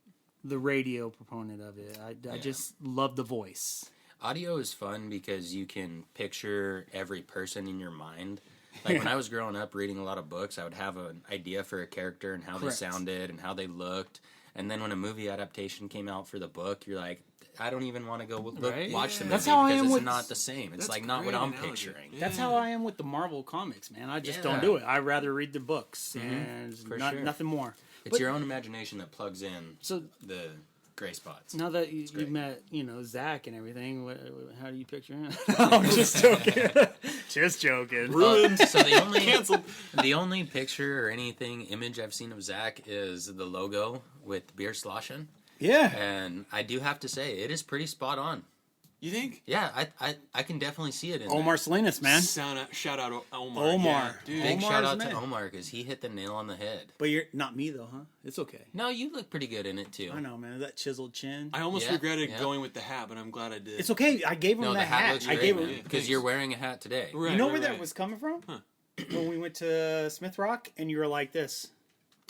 the radio proponent of it. I just love the voice. Audio is fun because you can picture every person in your mind. Like when I was growing up reading a lot of books, I would have an idea for a character and how Correct. they sounded and how they looked. And then when a movie adaptation came out for the book, you're like, I don't even want to go Right? watch the movie That's how I because am it's with- not the same. It's That's like not what great I'm analogy. picturing. Yeah. That's how I am with the Marvel comics, man. I just Yeah. don't do it. I rather read the books and For not, sure. nothing more. It's But- your own imagination that plugs in So the gray spots. now that you great. met, Zach and everything, how do you picture him? I'm just joking. Just joking. So the only Canceled. the only picture or anything image I've seen of Zach is the logo with beer sloshing, Yeah. and I do have to say it is pretty spot on. You think? Yeah, I can definitely see it in Omar Salinas, man. Shout out Omar. Omar. Yeah, dude. there. Big Omar's shout out man. to Omar because he hit the nail on the head. But you're not me though, huh? It's okay. No, you look pretty good in it too. I know, man. That chiseled chin. I almost Yeah, regretted yeah. going with the hat, but I'm glad I did. It's okay. I gave him No, the that hat looks I great gave him. because you're wearing a hat today. Right, You know right, where that right. was coming from? Huh. When we went to Smith Rock and you were like this.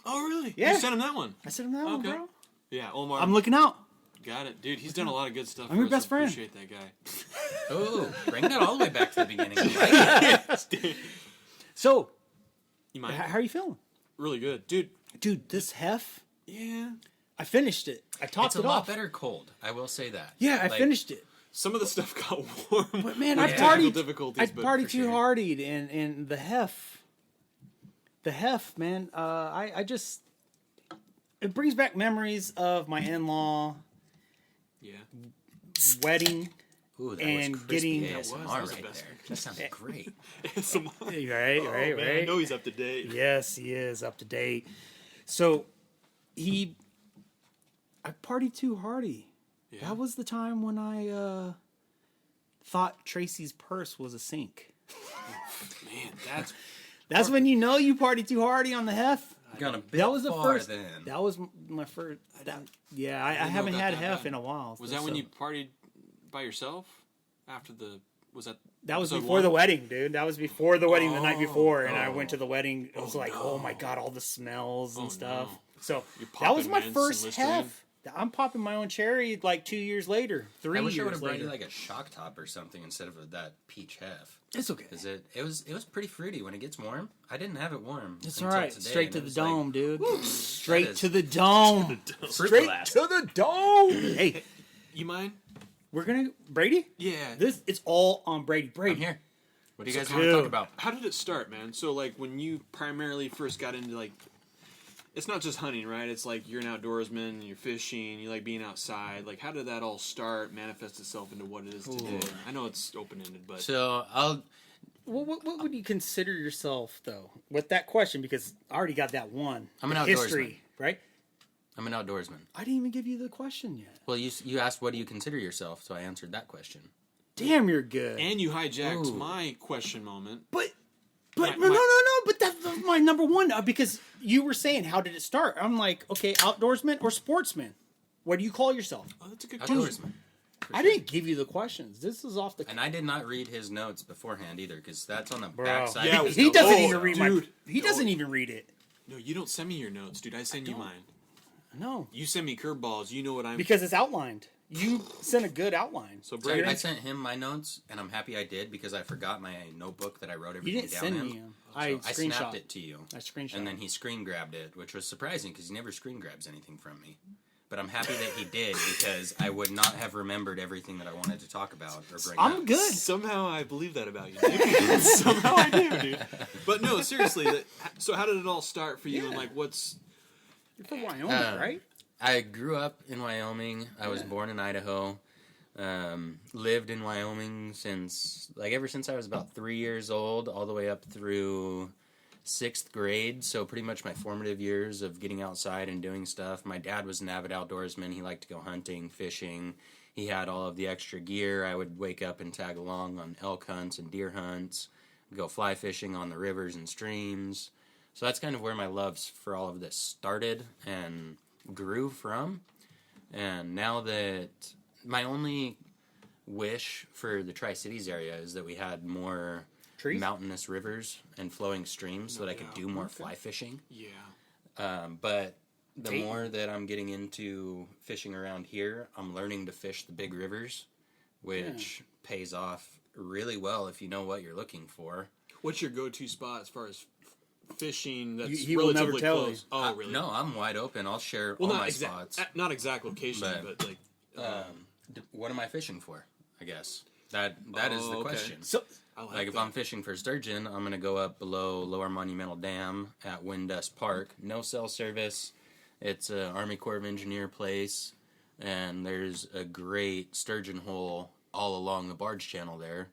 Oh, really? Yeah. You sent him that one. I said, "No, Okay. bro. Yeah, Omar. I'm looking out." Got it, dude. He's done a lot of good stuff. I'm your for us. best friend. Appreciate that guy. Oh, bring that all the way back to the beginning. I like it. So, You mind? how are you feeling, Really good, dude. dude? This hef, Yeah. I finished it. I topped It's a it lot off. better cold. I will say that. Yeah, I Like, finished it. Some of the stuff got warm. But man, with I technical partied. difficulties, I but partied appreciate too it. hardy, and the hef, man. I just it brings back memories of my in-law Yeah. wedding. Ooh, that And was crispy getting- ASMR That was the right best. there. That sounds great. Some, Right, oh, right, man, right. I know he's up to date. Yes, he is up to date. So I partied too hardy. Yeah. That was the time when I thought Tracy's purse was a sink. Man, That's when you know you partied too hardy on the hef. Gone a bit That was the far first. then. That was my first. Yeah, I didn't know haven't about had that hef bad. in a while. was that when so- you partied by yourself after the? Was that? That was episode before one? the wedding, dude. That was before the wedding the night before, and I Oh. went to the wedding. It was like, oh my no. god, all the smells and Oh, stuff. no. So You're that was popping my mints first and Listerine? hef. I'm popping my own cherry like 2 years later, 3 I wish I would years have brought later. you like a shock top or something instead of that peach hef. It's okay. Cause it was pretty fruity when it gets warm. I didn't have it warm. It's until all right. today, Straight and to it the was like, dome, dude. that Straight is- to the dome. Fruit Straight blast. to the dome. Hey, You mind? we're gonna Brady. Yeah. It's all on Brady. I'm Brady. here. What do you So guys want to dude. talk about? How did it start, man? So like when you primarily first got into like, it's not just hunting, right? It's like you're an outdoorsman, you're fishing, you like being outside. Like how did that all start, manifest itself into what it is today? I know it's open ended, but So What would you consider yourself, though, with that question? Because I already got that one. I'm an history, right? I'm an outdoorsman. I didn't even give you the question yet. Well, you asked what do you consider yourself, so I answered that question. Damn, you're good. And you hijacked Ooh. my question moment. But My- no. But that's my number one because you were saying how did it start? I'm like, okay, outdoorsman or sportsman? What do you call yourself? Oh, that's a good question. Outdoorsman. I didn't give you the questions. This is off the. And I did not read his notes beforehand either, because that's on the back side. Yeah, of his He notes. doesn't Oh, even read dude. my. He doesn't even read it. No, you don't send me your notes, dude. I send you don't. mine. No, You send me curveballs. You know what I'm. because it's outlined. You sent a good outline. So So Brady, I sent him my notes, and I'm happy I did because I forgot my notebook that I wrote You everything didn't down send in. me them. So I I screenshot. snapped it to you, I screenshot. and then he screen grabbed it, which was surprising because he never screen grabs anything from me. But I'm happy that he did because I would not have remembered everything that I wanted to talk about or bring I'm up. good. somehow I believe that about you. Dude. Somehow I do, dude. But no, seriously. So how did it all start for you? And Yeah. like, what's You're from Wyoming, right? I grew up in Wyoming. I was born in Idaho. Lived in Wyoming ever since I was about 3 years old, all the way up through 6th grade. So pretty much my formative years of getting outside and doing stuff. My dad was an avid outdoorsman. He liked to go hunting, fishing. He had all of the extra gear. I would wake up and tag along on elk hunts and deer hunts, go fly fishing on the rivers and streams. So that's kind of where my loves for all of this started and grew from. And now that my only wish for the Tri-Cities area is that we had more Trees? mountainous rivers and flowing streams so that I could do more fly fishing. yeah? But the Dayton. more that I'm getting into fishing around here, I'm learning to fish the big rivers, which pays off really well if you know what you're looking for. What's your go-to spot as far as fishing? That's He will never relatively tell close. you. Oh, really? No, I'm wide open. I'll share Well, all not my exact, spots. not exact location, But, but like. What am I fishing for? I guess that is the okay. question. So I like Like if that. I'm fishing for sturgeon, I'm gonna go up below Lower Monumental Dam at Windust Park. No cell service. It's a Army Corps of Engineer place, and there's a great sturgeon hole all along the barge channel there.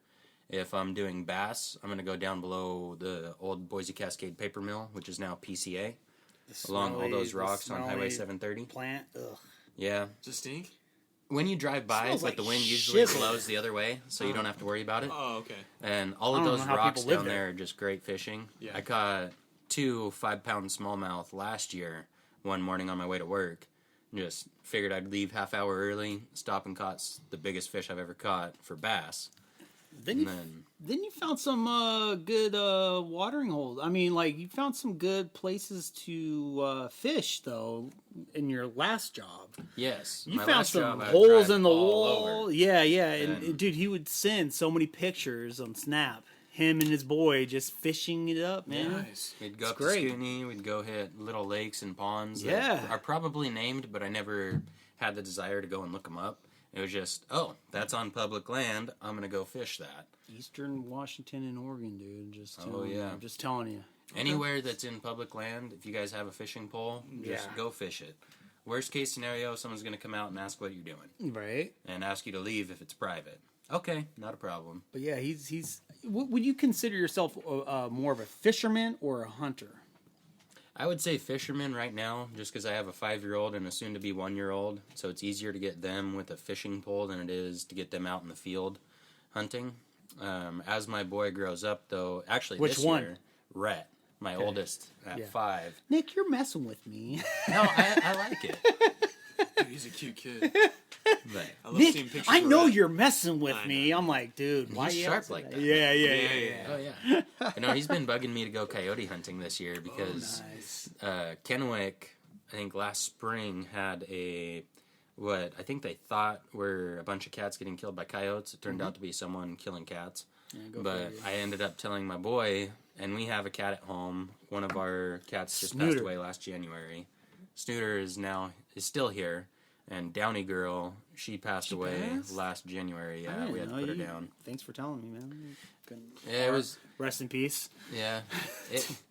If I'm doing bass, I'm gonna go down below the old Boise Cascade paper mill, which is now PCA, along all those rocks on Highway 730. Plant. Ugh. Yeah. Does it stink? When you drive by, Smells like the like wind usually shizzle. blows the other way, so you don't have to worry about it. Oh, okay. And all I of don't those know how rocks people live down there. there are just great fishing. Yeah. I caught 2 5-pound smallmouth last year one morning on my way to work. Just figured I'd leave half hour early, stop and caught the biggest fish I've ever caught for bass. Then And you then Then you found some good watering holes. I mean, like, you found some good places to fish, though, in your last job. yes, You my found last some job, I would holes drive in the all wall. over. Yeah, yeah. And, And- dude, he would send so many pictures on Snap. Him and his boy just fishing it up, man. Nice. We'd go It's up great. to Scooney, we'd go hit little lakes and ponds Yeah. that are probably named, but I never had the desire to go and look them up. It was just, oh, that's on public land, I'm going to go fish that. Eastern Washington and Oregon, dude. Just Oh, telling yeah. you. Just telling you. Anywhere that's in public land, if you guys have a fishing pole, just Yeah. go fish it. Worst case scenario, someone's going to come out and ask what you're doing Right? and ask you to leave if it's private. Okay, not a problem. But yeah, he's. Would you consider yourself more of a fisherman or a hunter? I would say fisherman right now, just because I have a 5-year-old and a soon-to-be 1-year-old, so it's easier to get them with a fishing pole than it is to get them out in the field hunting. As my boy grows up, though, actually Which this one? year, Rhett, my oldest at Yeah. 5. Nick, you're messing with me. No, I like it. Dude, he's a cute kid. But I love Nick, seeing pictures I of know Red. you're messing with I me. know. I'm like, dude, why He's you sharp upset like that. Yeah, yeah, Yeah, yeah. yeah. oh yeah, you know he's been bugging me to go coyote hunting this year because Nice. Kennewick, I think last spring had what I think they thought were a bunch of cats getting killed by coyotes. It turned out to be someone killing cats. Yeah, go But figure. I ended up telling my boy, and we have a cat at home. One of our cats just Snooter. passed away last January. Snooter is still here, and Downy Girl, she passed away passed? last January. I Yeah, didn't we had to know put her you- down. Thanks for telling me, man. Yeah, it was. Rest in peace. Yeah,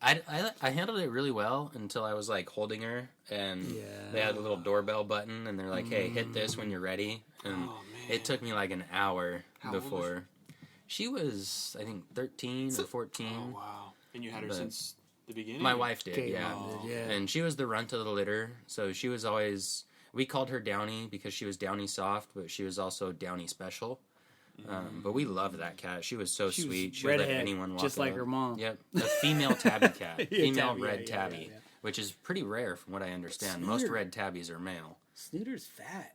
I handled it really well until I was like holding her, and Yeah. they had a little doorbell button, and they're like, "Hey, hit this when you're ready." And Oh, man. it took me like an hour How old was before. She was, I think, 13 or 14. Oh, wow. And you had her But- since the beginning? My wife did, Okay, yeah. Mom did, yeah. And she was the runt of the litter, so she was always... We called her Downy because she was Downy soft, but she was also Downy special. But we loved that cat. She was so She was sweet. She would let redhead, anyone walk just like up. her mom. Yep. A female tabby cat. Yeah, Female tabby, red yeah, tabby. yeah. Which is pretty rare from what I understand. Most Snooter. red tabbies are male. Snooter's fat.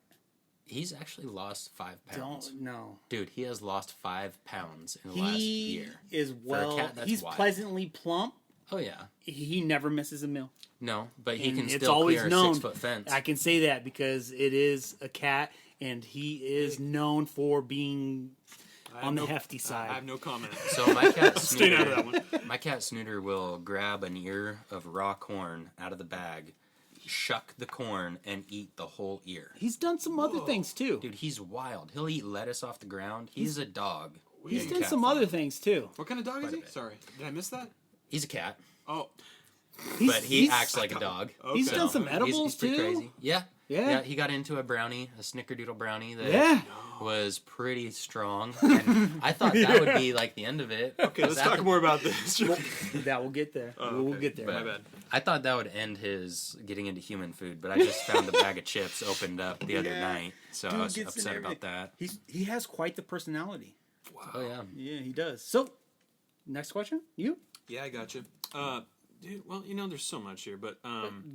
He's actually lost 5 pounds. Don't no. Dude, he has lost 5 pounds in the last He year. is well. cat, that's He's wild. pleasantly plump. Oh, yeah. He never misses a meal. No, but he And can it's still always clear a known. 6-foot fence. I can say that because it is a cat, and he is known for being I on have the hefty side. I have no comment. So my cat Staying out of that Snooter, one. my cat Snooter will grab an ear of raw corn out of the bag, shuck the corn, and eat the whole ear. He's done some other things too. Dude, he's wild. He'll eat lettuce off the ground. He's a dog. He's in done cat some form. other things too. What kind of dog is Quite a he? bit. Sorry. Did I miss that? He's a cat, Oh. He's, but he he's- acts like a dog. He's Okay. done some He's- edibles he's pretty too. crazy. Yeah. Yeah. He got into a brownie, a snickerdoodle brownie that Yeah. was pretty strong. And I thought that would be like the end of it. Okay, let's talk more about this. That will get there. Oh, We'll okay. get there. But- My bad. I thought that would end his getting into human food, but I just found a bag of chips opened up the other Yeah. night, so Dude I was gets in upset about everything. that. He has quite the personality. Wow. Oh yeah. Yeah, he does. So, next question. You Yeah, I got you. Dude, well, there's so much here, but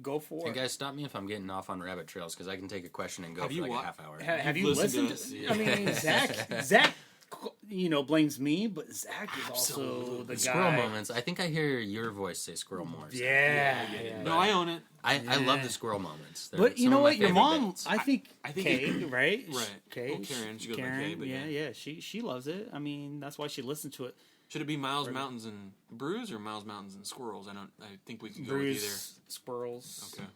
go for Hey it. guys, stop me if I'm getting off on rabbit trails because I can take a question and go Have for you like wa- a half hour. Have You've you listened listened? to To, us, I mean, Zach, blames me, but Zach is also Absolutely. the guy. Squirrel moments. I think I hear your voice say squirrel more. Yeah. no, I own it. I love Yeah. the squirrel moments. They're But you some know of my what? Your favorite mom, bits. I think think- Kay, right? Right. Kay. Well, Karen, she goes by Kay, but yeah, yeah. yeah. She loves it. I mean, that's why she listens to it. Should it be Miles Mountains and Brews or Miles Mountains and Squirrels? I think we can go with Bruce, squirrels. either.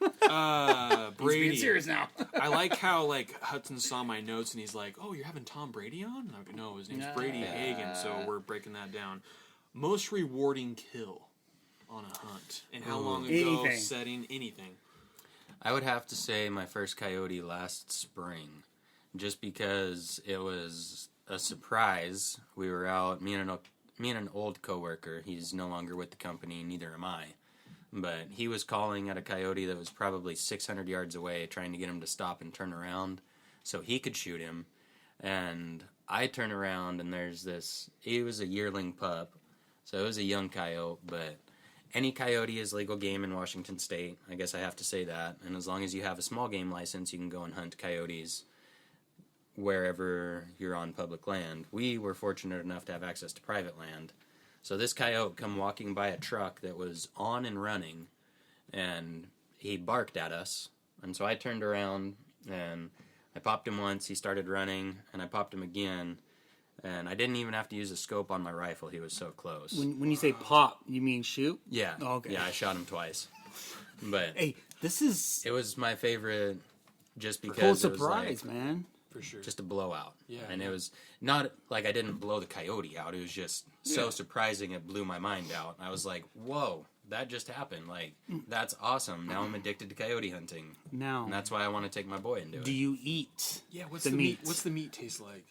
Okay. He's being Brady. serious now. I like how Hudson saw my notes and he's like, "Oh, you're having Tom Brady on?" And I'm like, "No, his name's Brady Hagen." So we're breaking that down. Most rewarding kill on a hunt, and how long ago? Anything. Setting anything. I would have to say my first coyote last spring, just because it was a surprise. We were out, me and an old coworker. He's no longer with the company, neither am I. But he was calling at a coyote that was probably 600 yards away, trying to get him to stop and turn around so he could shoot him. And I turn around, and he was a yearling pup, so it was a young coyote, but any coyote is legal game in Washington State. I guess I have to say that. And as long as you have a small game license, you can go and hunt coyotes wherever you're on public land. We were fortunate enough to have access to private land. So this coyote come walking by a truck that was on and running, and he barked at us. And so I turned around, and I popped him once. He started running, and I popped him again. And I didn't even have to use a scope on my rifle. He was so close. When you say pop, you mean shoot? Yeah. Oh, okay. Yeah, I shot him twice. But Hey, this is it was my favorite just because cool it was surprise, like man. For sure. just a blowout. Yeah, And yeah. it was not like I didn't blow the coyote out. It was just so Yeah. surprising it blew my mind out. I was like, whoa, that just happened. Like, that's awesome. Now I'm addicted to coyote hunting. Now, And that's why I want to take my boy and do it. do you eat? Yeah, what's the the meat? What's the meat taste like?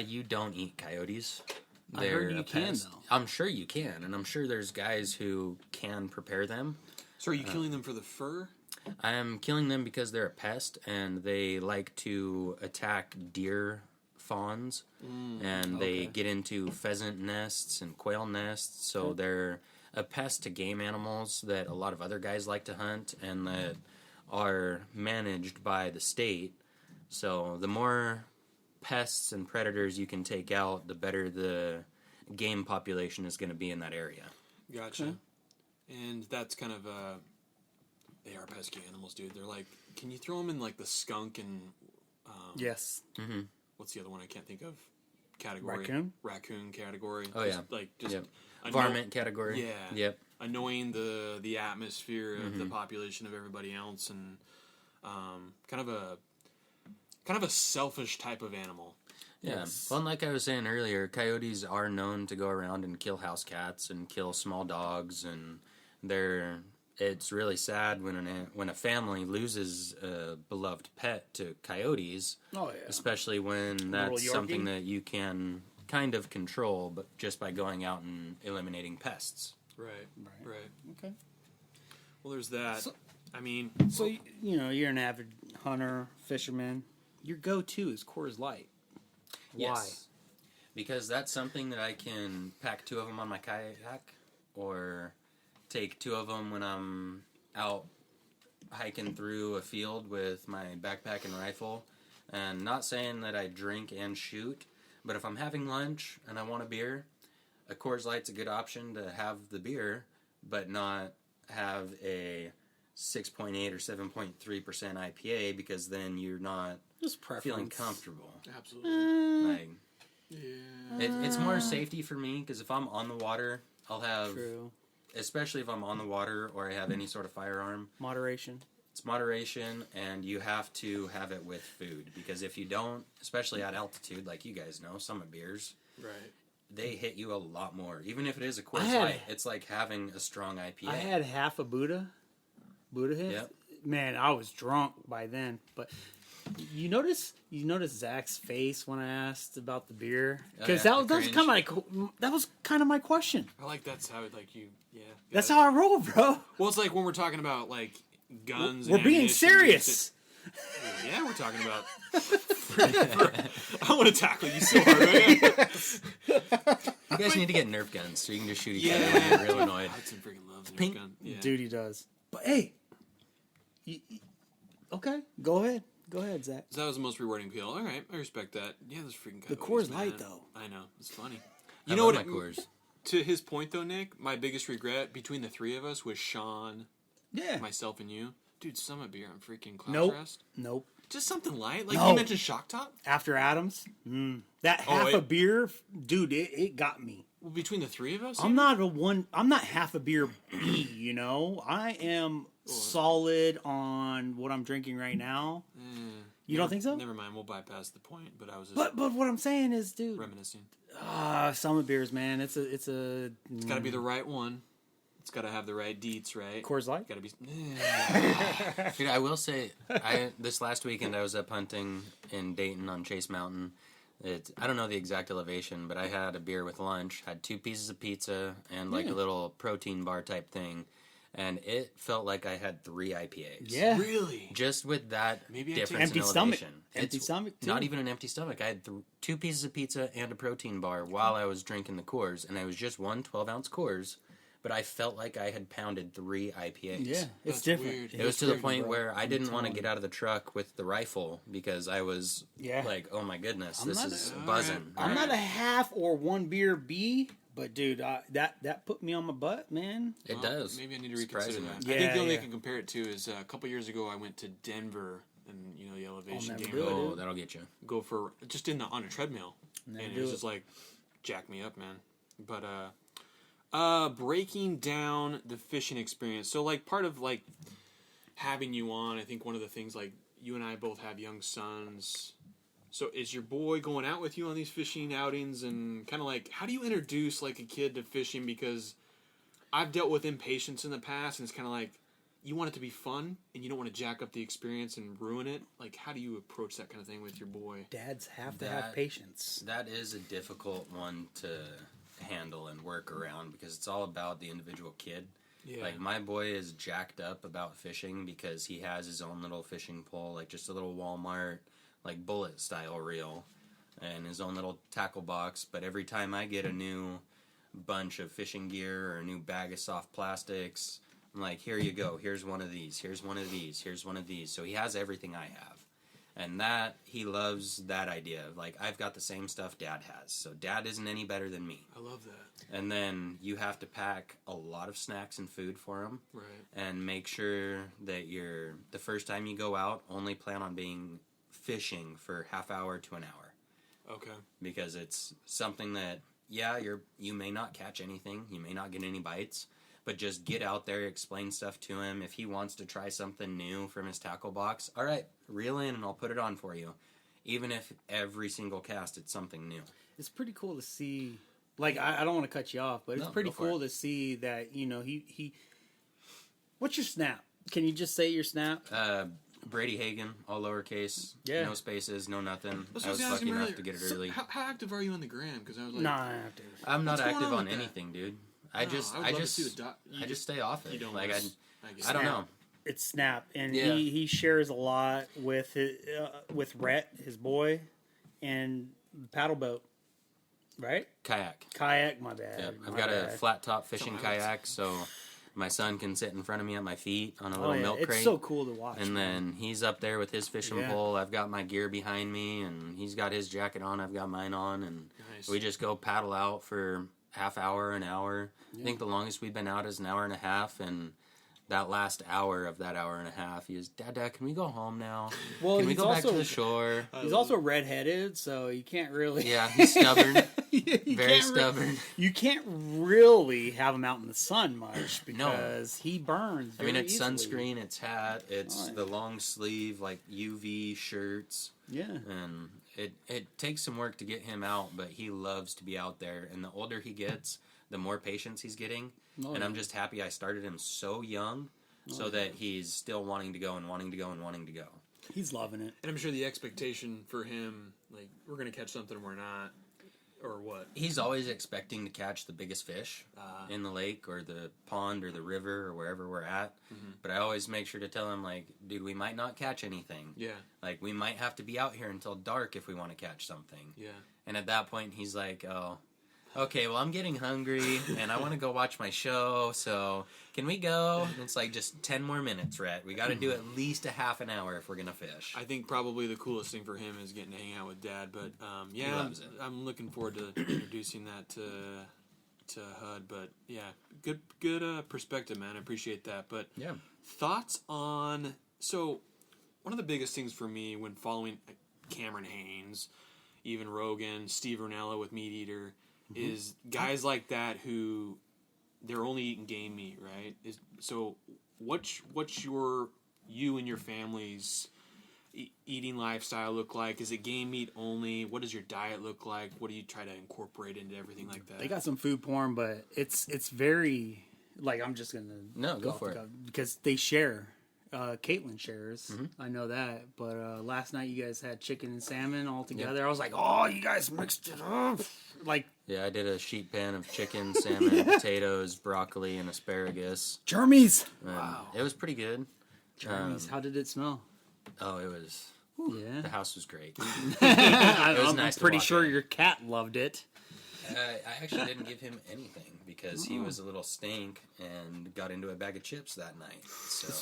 You don't eat coyotes. I heard you a can, pest. though. I'm sure you can, and I'm sure there's guys who can prepare them. So are you killing them for the fur? I am killing them because they're a pest, and they like to attack deer fawns, and they okay. get into pheasant nests and quail nests, so they're a pest to game animals that a lot of other guys like to hunt, and that are managed by the state. So the more pests and predators you can take out, the better the game population is going to be in that area. Gotcha. Okay. And that's kind of they are pesky animals, dude. They're like, can you throw them in like the skunk and Yes. what's the other one I can't think of? Category. Raccoon category. Oh, Just, yeah. Like just Yep. anno- Varmint category. Yeah. Yep. Annoying the atmosphere of the population of everybody else, and kind of a selfish type of animal. Yeah. Yes. Well, and like I was saying earlier, coyotes are known to go around and kill house cats and kill small dogs, and it's really sad when a family loses a beloved pet to coyotes, Oh yeah. especially when Little that's something Yorkie? that you can kind of control, but just by going out and eliminating pests. Right. Okay. Well, there's that. So- I mean, So, you're an avid hunter, fisherman. Your go-to is Coors Light. Why? Yes. Because that's something that I can pack 2 of them on my kayak, or take 2 of them when I'm out hiking through a field with my backpack and rifle. And not saying that I drink and shoot, but if I'm having lunch and I want a beer, a Coors Light's a good option to have the beer, but not have a 6.8 or 7.3% IPA, because then you're not Just preference. feeling comfortable. absolutely. Like, it's more safety for me, because if I'm on the water, I'll have, True. especially if I'm on the water or I have any sort of firearm, Moderation. it's moderation, and you have to have it with food, because if you don't, especially at altitude, like you guys know, summit beers, Right. they hit you a lot more. Even if it is a I Coors had- Light, it's like having a strong IPA. I had half a Buddha hit. Yep. Man, I was drunk by then. But you notice Zach's face when I asked about the beer, because yeah, that was kind of my question. I like that's how you. Yeah. That's how I roll, bro. Well, it's like when we're talking about like guns. We're and being ammunition, serious. Yeah, we're talking about. I want to tackle you so hard. Right? You guys need to get Nerf guns so you can just shoot each other when you're real annoyed. Hudson freaking loves Nerf Pink. gun. Yeah. Dude, he does. But hey, okay, go ahead, Zach. So that was the most rewarding appeal. All right, I respect that. Yeah, those freaking The Coyotes, Coors Light, man. though. I know, it's funny. I You know love what? my Coors. To his point, though, Nick, my biggest regret between the 3 of us was Sean, Yeah. myself, and you. Dude, Summit Beer on freaking Cloud Nope. Rest. Nope. Just something light. Like No. you mentioned Shock Top. After Adams, that Oh, half wait. a beer, dude, it got me. Well, between the 3 of us? I'm not half a beer B, I am solid on what I'm drinking right now. You don't think so? Never mind, we'll bypass the point, but I was just But what I'm saying is, dude, reminiscing. Summit beers, man. It's a It's got to be the right one. It's got to have the right deets, right? Coors Light. Got to be. Dude, I will say, this last weekend I was up hunting in Dayton on Chase Mountain. I don't know the exact elevation, but I had a beer with lunch, had 2 pieces of pizza, and like a little protein bar type thing, and it felt like I had 3 IPAs. Yeah. Really? Just with that Maybe I take- difference Empty in stomach. elevation. Empty It's stomach, too. Not even an empty stomach. I had 2 pieces of pizza and a protein bar while I was drinking the Coors, and I was just one 12-ounce Coors, but I felt like I had pounded 3 IPAs. Yeah, it's That's different. weird. It was to the different, point bro. where I didn't want to telling get you. out of the truck with the rifle because I was like, oh my goodness, I'm this not is a- buzzing. I'm not a half or 1 beer B, but dude, that put me on my butt, man. It Well, does. Maybe I need to reconsider Surprisingly. that. I think the only Yeah. I can compare it to is a couple years ago I went to Denver and the elevation never game. do it, Oh, dude. that'll get you. Go for just on a treadmill, Never and it do was it. just like jack me up, man. But breaking down the fishing experience. So like part of like having you on, I think one of the things like you and I both have young sons. So is your boy going out with you on these fishing outings, and kind of like how do you introduce like a kid to fishing? Because I've dealt with impatience in the past, and it's kind of like you want it to be fun, and you don't want to jack up the experience and ruin it. Like how do you approach that kind of thing with your boy? Dads have to That- have patience. That is a difficult one to handle and work around because it's all about the individual kid. Yeah. Like my boy is jacked up about fishing because he has his own little fishing pole, like just a little Walmart like bullet style reel and his own little tackle box. But every time I get a new bunch of fishing gear or a new bag of soft plastics, I'm like, here you go, here's one of these, here's one of these, here's one of these. So he has everything I have. And that, he loves that idea. Like, I've got the same stuff Dad has. So Dad isn't any better than me. I love that. And then you have to pack a lot of snacks and food for him. Right. And make sure that the first time you go out, only plan on being fishing for half hour to an hour. Okay. Because it's something that, you may not catch anything. You may not get any bites. But just get out there, explain stuff to him. If he wants to try something new from his tackle box, all right, reel in and I'll put it on for you. Even if every single cast it's something new. It's pretty cool to see. Like, I don't want to cut you off, but it's No, pretty go for cool to see that, he... What's your snap? Can you just say your snap? Brady Hagen, all lowercase, Yeah. no spaces, no nothing. That's I what was asking lucky enough earlier. to get it So early. how active are you on the gram? Because I was like, Nah, I have to. I'm not What's going active on on with that? anything, dude. I would love to see the dot. I just stay off it. You don't. Like guess. I don't know. It's Snap, and Yeah. he shares a lot with with Rhett, his boy, and the paddle boat, right? Kayak, my bad. Yeah, I've my got a bad. flat top fishing Something else. kayak, so my son can sit in front of me at my feet on a Oh, little yeah. milk It's crate. so cool to watch. And man. then he's up there with his fishing Yeah. pole. I've got my gear behind me, and he's got his jacket on. I've got mine on, and Nice. we just go paddle out for half hour, an hour. I think the longest we've been out is an hour and a half, and that last hour of that hour and a half, he was, Dad, can we go home now? Well, Can we he's go back to also- the shore? He's also redheaded, so you can't really. Yeah, he's stubborn. You Very can't stubborn. You can't really have him out in the sun much because he burns. I mean, very it's easily. sunscreen, it's hat, it's Oh, yeah. the long sleeve, like UV shirts. Yeah. And it takes some work to get him out, but he loves to be out there. And the older he gets, the more patience he's getting. Oh, and yeah. I'm just happy I started him so young so that he's still wanting to go and wanting to go and wanting to go. He's loving it. And I'm sure the expectation for him, like, we're gonna catch something, we're not, or what? He's always expecting to catch the biggest fish in the lake or the pond or the river or wherever we're at. But I always make sure to tell him, like, dude, we might not catch anything. Yeah, Like, we might have to be out here until dark if we want to catch something. yeah. And at that point, he's like, oh, okay, well, I'm getting hungry, and I want to go watch my show, so can we go? And it's like, just 10 more minutes, Rhett. We got to do at least a half an hour if we're going to fish. I think probably the coolest thing for him is getting to hang out with Dad. But yeah, loves it. I'm looking forward to introducing that to HUD. But yeah, good perspective, man. I appreciate that. But Yeah. thoughts on one of the biggest things for me when following Cameron Haynes, even Rogan, Steve Rinella with Meat Eater, is guys like that who they're only eating game meat, right? What's you and your family's eating lifestyle look like? Is it game meat only? What does your diet look like? What do you try to incorporate into everything like that? They got some food porn, but it's very like I'm just gonna Go off for the it. cuff because they share. Caitlin shares. Mm-hmm. I know that. But last night you guys had chicken and salmon all together. I was like, oh, you guys mixed it up. Like Yeah, I did a sheet pan of chicken, salmon, potatoes, broccoli, and asparagus. Jeremy's. And it was pretty good. Jeremy's. How did it smell? Oh, it was... Yeah. The house was great. I'm nice to pretty walk sure in. your cat loved it. I actually didn't give him anything because he was a little stank and got into a bag of chips that night. So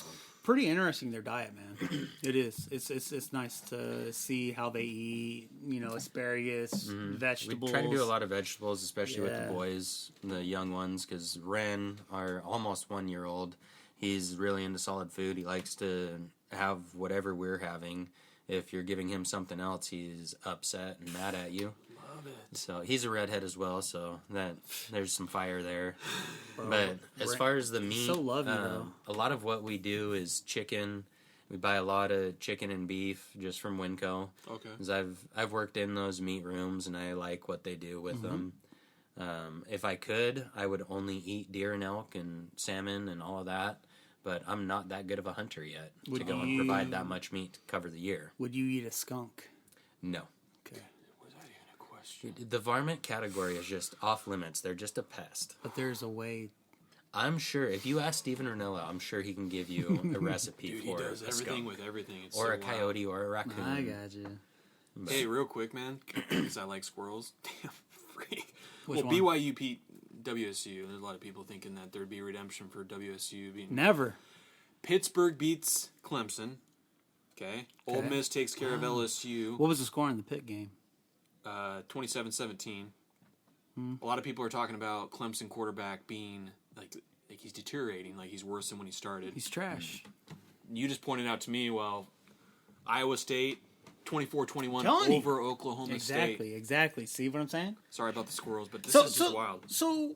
Pretty interesting their diet, man. It is. It's nice to see how they eat. You know, asparagus, we vegetables. try to do a lot of vegetables, especially with Yeah. the boys, the young ones, because Ren, our almost 1-year-old, he's really into solid food. He likes to have whatever we're having. If you're giving him something else, he's upset and mad at you. Love it. So he's a redhead as well, so that there's some fire there. Bro, But as Ren- far as the meat, so lovey, though. a lot of what we do is chicken. We buy a lot of chicken and beef just from Winco. Okay. Because I've worked in those meat rooms and I like what they do with them. If I could, I would only eat deer and elk and salmon and all of that. But I'm not that good of a hunter yet Would to go and you- provide that much meat to cover the year. Would you eat a skunk? No. Okay. Was that even a question? The varmint category is just off limits. They're just a pest. But there's a way. I'm sure if you ask Steven Ranella, I'm sure he can give you a recipe Dude, he for does a everything skunk. with everything. It's Or so a coyote or a raccoon. I got you. Hey, real quick, man, because I like squirrels. Damn, freak. Which Well, one? BYU beat WSU. There's a lot of people thinking that there'd be redemption for WSU being. Never. Pittsburgh beats Clemson. Okay. Ole Okay. Miss takes care of LSU. What was the score in the pit game? 27-17. A lot of people are talking about Clemson quarterback being like he's deteriorating, like he's worse than when he started. He's trash. You just pointed out to me, well, Iowa State 24-21 Telling you. over Oklahoma State. Exactly. See what I'm saying? Sorry about the squirrels, but this is just wild. So,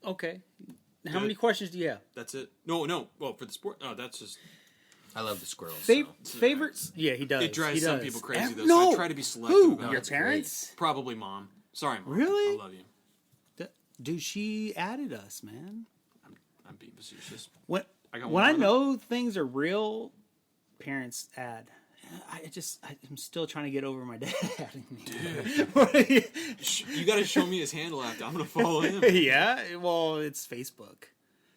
okay. How Good. many questions do you have? That's it. No. Well, for the sport, no, that's just I love the squirrels. Favorites? Yeah, he does. it drives he some does. people crazy though. No. So I try to be selective. Who? about Your it. parents? Probably mom. Sorry, mom. Really? I love you. Dude, she added us, man. I'm being facetious. When I got when one I brother. know things are real, parents' ad. I'm still trying to get over my dad. You got to show me his handle after. I'm gonna follow him. Yeah, well, it's Facebook.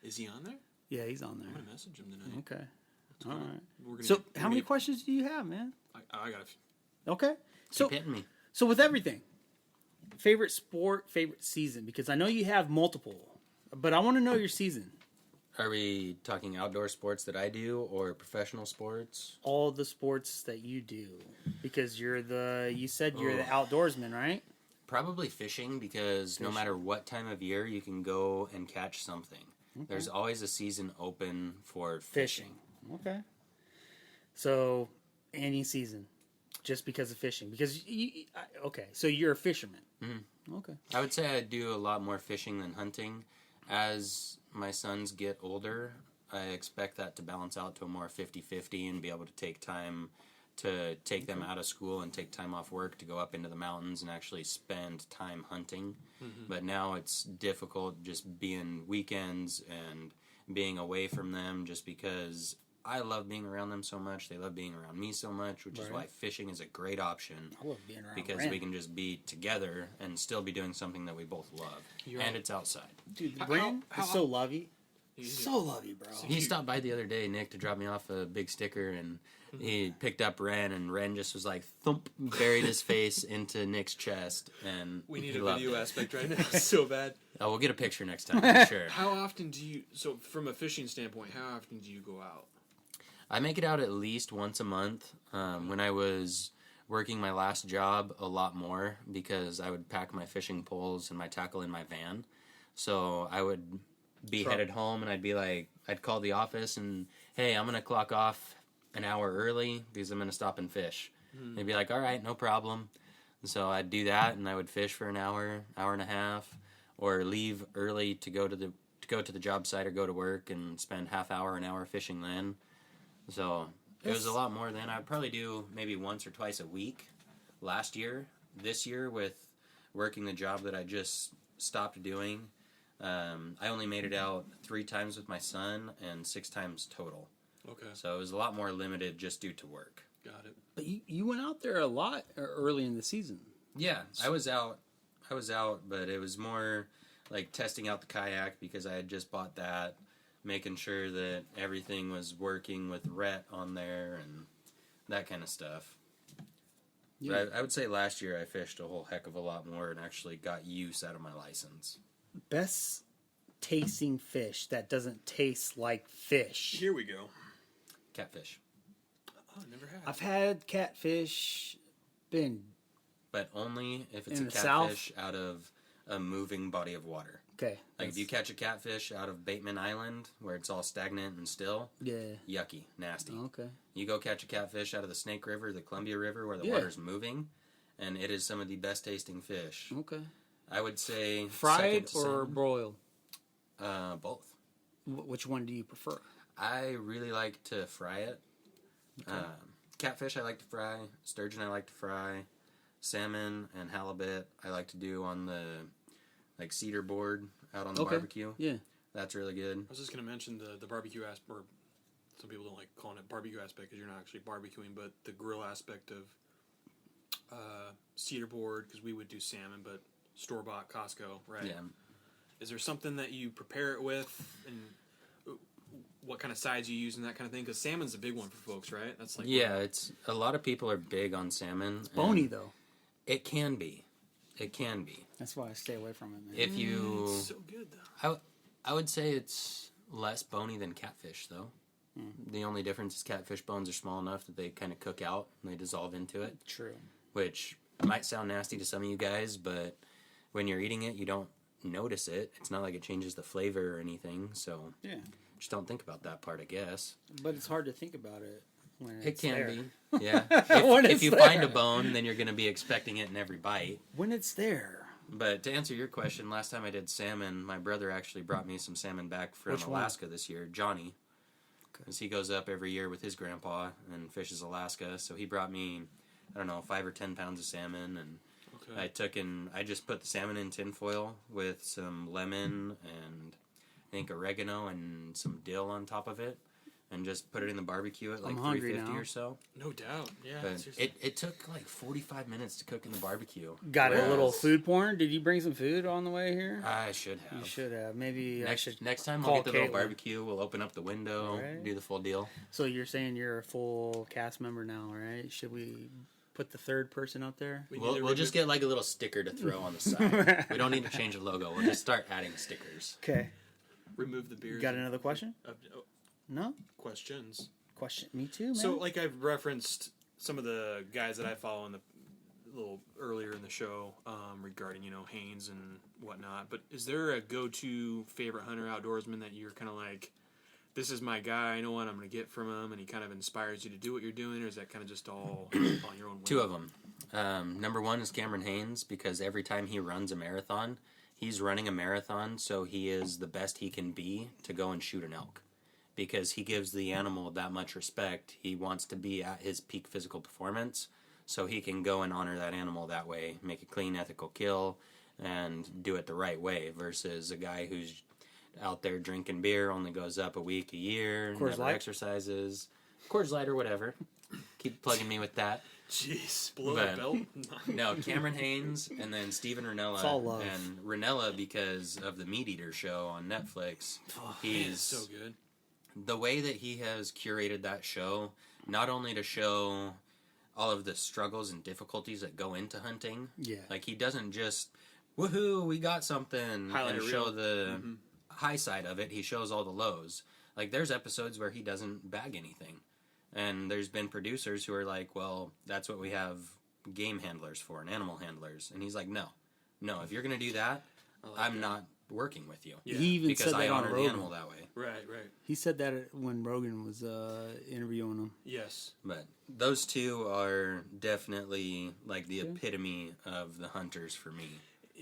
Is he on there? Yeah, he's on there. I'm gonna message him tonight. Okay. All right. We're So, how many questions do you have, man? I got Okay. So, Keep hitting me. so with everything, favorite sport, favorite season, because I know you have multiple, but I want to know your season. Are we talking outdoor sports that I do or professional sports? All the sports that you do, because you said you're the outdoorsman, right? Probably fishing, because no matter what time of year, you can go and catch something. Okay. There's always a season open for fishing. Okay. So, any season, just because of fishing. Because, so you're a fisherman. Mm-hmm. Okay. I would say I do a lot more fishing than hunting. As my sons get older, I expect that to balance out to a more 50-50 and be able to take time to take them out of school and take time off work to go up into the mountains and actually spend time hunting. Mm-hmm. But now it's difficult just being weekends and being away from them just because I love being around them so much. They love being around me so much, which is why fishing is a great option. I love being around because we can just be together and still be doing something that we both love. And it's outside. Dude, Brandon is so lovey. So lovey, bro. He stopped by the other day, Nick, to drop me off a big sticker, and he picked up Ren, and Ren just was like, thump, buried his face into Nick's chest, and we need a video aspect right now so bad. Oh, we'll get a picture next time, for sure. How often do you, so from a fishing standpoint, how often do you go out? I make it out at least once a month. When I was working my last job, a lot more, because I would pack my fishing poles and my tackle in my van. So I would be headed home, and I'd be like, I'd call the office and, hey, I'm going to clock off an hour early because I'm going to stop and fish. They'd be like, all right, no problem. And so I'd do that, and I would fish for an hour, hour and a half, or leave early to go to the job site or go to work and spend half hour, an hour fishing then. So it was a lot more than I'd probably do maybe once or twice a week last year. This year, with working the job that I just stopped doing, I only made it out 3 times with my son and 6 times total. Okay. So it was a lot more limited just due to work. Got it. But you went out there a lot early in the season. Yeah, I was out, but it was more like testing out the kayak because I had just bought that, making sure that everything was working with Rhett on there and that kind of stuff. Yeah. But I would say last year I fished a whole heck of a lot more and actually got use out of my license. Best tasting fish that doesn't taste like fish. Here we go. Catfish. Oh, never had. I've had catfish, but only if it's in a the catfish out of a moving body of water. Okay. Like if you catch a catfish out of Bateman Island where it's all stagnant and still, yucky, nasty. Okay. You go catch a catfish out of the Snake River, the Columbia River, where the water's moving, and it is some of the best tasting fish. Okay. I would say fried or broiled? Both. Which one do you prefer? I really like to fry it. Okay. Catfish I like to fry. Sturgeon I like to fry. Salmon and halibut I like to do on the cedar board out on the barbecue. Yeah. That's really good. I was just going to mention the barbecue aspect, or some people don't like calling it barbecue aspect because you're not actually barbecuing, but the grill aspect of cedar board, because we would do salmon, but store-bought Costco, right? Yeah. Is there something that you prepare it with, and what kind of sides you use and that kind of thing? Because salmon's a big one for folks, right? That's like it's a lot of people are big on salmon. It's bony though. It can be. It can be. That's why I stay away from it, man. If you, it's so good though. I would say it's less bony than catfish though. The only difference is catfish bones are small enough that they kind of cook out and they dissolve into it. True. Which might sound nasty to some of you guys, but when you're eating it, you don't notice it. It's not like it changes the flavor or anything, so just don't think about that part, I guess. But it's hard to think about it when it can there. be, yeah. If you find a bone, then you're going to be expecting it in every bite. When it's there. But to answer your question, last time I did salmon, my brother actually brought me some salmon back from Alaska this year, Johnny. Because he goes up every year with his grandpa and fishes Alaska, so he brought me, 5 or 10 pounds of salmon, and I just put the salmon in tinfoil with some lemon and I think oregano and some dill on top of it. and just put it in the barbecue at like I'm hungry 350 now. or so. No doubt. Yeah. But seriously. it took like 45 minutes to cook in the barbecue. Got a Whereas- little food porn. Did you bring some food on the way here? I should have. You should have. Maybe I should. Next time call we'll get the little Caitlin. barbecue. We'll open up the window, Right. do the full deal. So you're saying you're a full cast member now, right? Should we put the third person up there? We need We'll, to we'll just get like a little sticker to throw on the side. We don't need to change the logo. We'll just start adding stickers. Okay. remove the beers. Got another question? No? Questions. Question. Me too, man. So, like I've referenced some of the guys that I follow in the little earlier in the show regarding Haynes and whatnot. But is there a go-to favorite hunter outdoorsman that you're kind of like, this is my guy, I know what I'm going to get from him, and he kind of inspires you to do what you're doing, or is that kind of just all on your own? Two of them. Number one is Cameron Haynes, because every time he runs a marathon, he's running a marathon, so he is the best he can be to go and shoot an elk. Because he gives the animal that much respect. He wants to be at his peak physical performance, so he can go and honor that animal that way, make a clean, ethical kill, and do it the right way, versus a guy who's out there drinking beer, only goes up a week a year, Coors never Light? exercises. Coors Light or whatever. Keep plugging me with that. Jeez, below But- the belt? No, Cameron Haynes, and then Steven It's all Ranella. love. And Ranella, because of the Meat Eater show on Netflix, he's so good. the way that he has curated that show, not only to show all of the struggles and difficulties that go into hunting, Yeah. like he doesn't just, woohoo, we got something, Highlight and a show reel. the high side of it. He shows all the lows. Like there's episodes where he doesn't bag anything. And there's been producers who are like, well, that's what we have game handlers for and animal handlers. And he's like, no, if you're going to do that, I'm not working with you. Yeah. He even Because said I that on honor the Rogan. animal that way. Right. He said that when Rogan was interviewing him. Yes. But those two are definitely like the epitome of the hunters for me.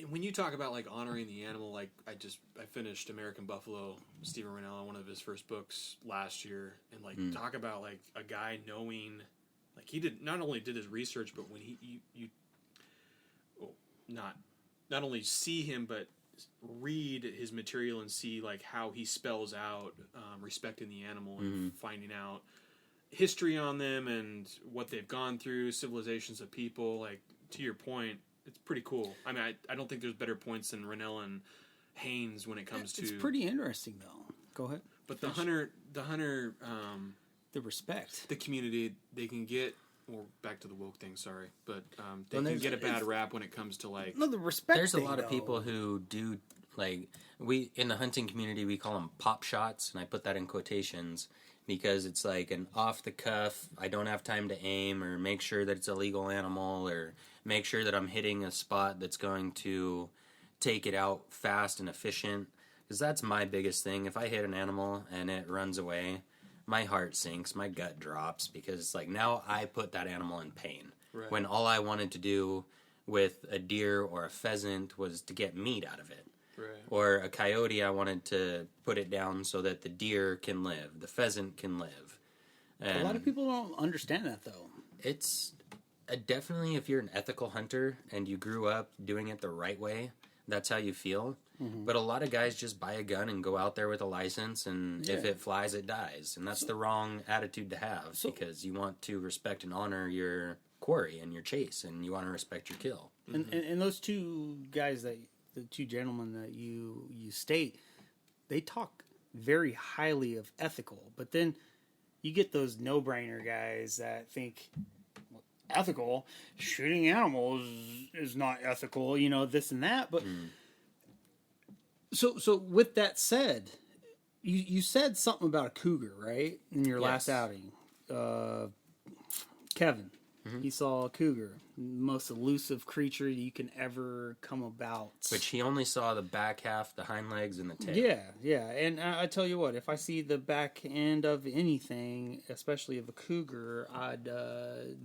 When you talk about like honoring the animal, like I finished American Buffalo, Steven Ranella, one of his first books last year, and like talk about like a guy knowing, like he did not only did his research, but when not only see him, but read his material and see like how he spells out respecting the animal and finding out history on them and what they've gone through, civilizations of people. Like to your point, it's pretty cool. I mean, I don't think there's better points than Ranella and Haynes when it comes to. It's pretty interesting, though. Go ahead. But the hunter, The respect. the community, they can get. Or back to the woke thing. Sorry, but they Well, can there's- get a bad rap when it comes to like. No, the respect. There's a thing, lot of though. people who do, like, we, in the hunting community, we call them pop shots, and I put that in quotations because it's like an off the cuff, I don't have time to aim, or make sure that it's a legal animal, or make sure that I'm hitting a spot that's going to take it out fast and efficient. Because that's my biggest thing. If I hit an animal and it runs away, my heart sinks, my gut drops, because it's like now I put that animal in pain. Right. When all I wanted to do with a deer or a pheasant was to get meat out of it. Right. Or a coyote, I wanted to put it down so that the deer can live, the pheasant can live. And A lot of people don't understand that, though. it's definitely, if you're an ethical hunter and you grew up doing it the right way, that's how you feel. But a lot of guys just buy a gun and go out there with a license, and if Yeah. it flies, it dies. And that's the wrong attitude to have, because you want to respect and honor your quarry and your chase, and you want to respect your kill. And those two guys the two gentlemen that you state, they talk very highly of ethical, but then you get those no-brainer guys that think, well, ethical, shooting animals is not ethical, this and that. But so with that said, you said something about a cougar, right, in your last Yes. outing. Kevin, he saw a cougar, most elusive creature you can ever come about. Which he only saw the back half, the hind legs, and the tail. Yeah, and I tell you what, if I see the back end of anything, especially of a cougar, I'd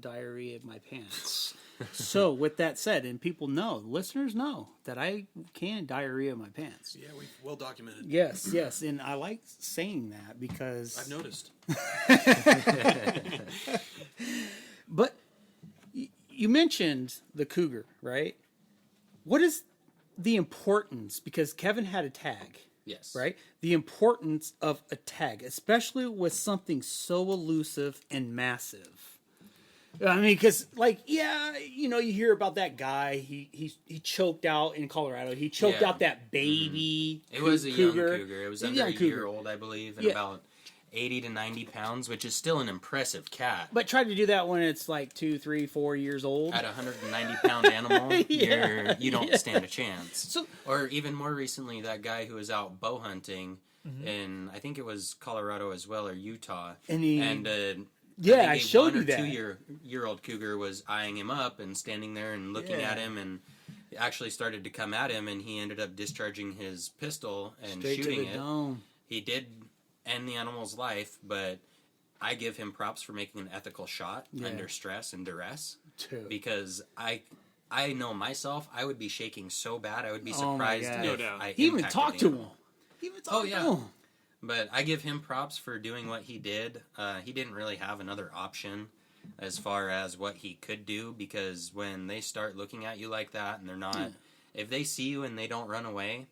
diarrhea in my pants. So, with that said, and people know, listeners know, that I can diarrhea in my pants. Yeah, we well documented. Yes, and I like saying that because... I've noticed. But you mentioned the cougar, right? What is the importance? Because Kevin had a tag, Yes. right? The importance of a tag, especially with something so elusive and massive. I mean, because you hear about that guy. He choked out in Colorado. He choked out that baby. It was a cougar. young cougar. It was under a year old, I believe, and about 80 to 90 pounds, which is still an impressive cat. But try to do that when it's like 2, 3, 4 years old. At a 190-pound animal, you don't stand a chance. So, or even more recently, that guy who was out bow hunting in, I think it was Colorado as well, or Utah. I showed you that. A 2-year-old cougar was eyeing him up and standing there and looking at him, and actually started to come at him, and he ended up discharging his pistol and straight shooting to the it. dome. He did end the animal's life, but I give him props for making an ethical shot under stress and duress. Too. Because I know myself, I would be shaking so bad, I would be surprised God. if No doubt. I He even impacted talked the to him. animal. He even talked to him. But I give him props for doing what he did. He didn't really have another option as far as what he could do, because when they start looking at you like that and they're not, if they see you and they don't run away,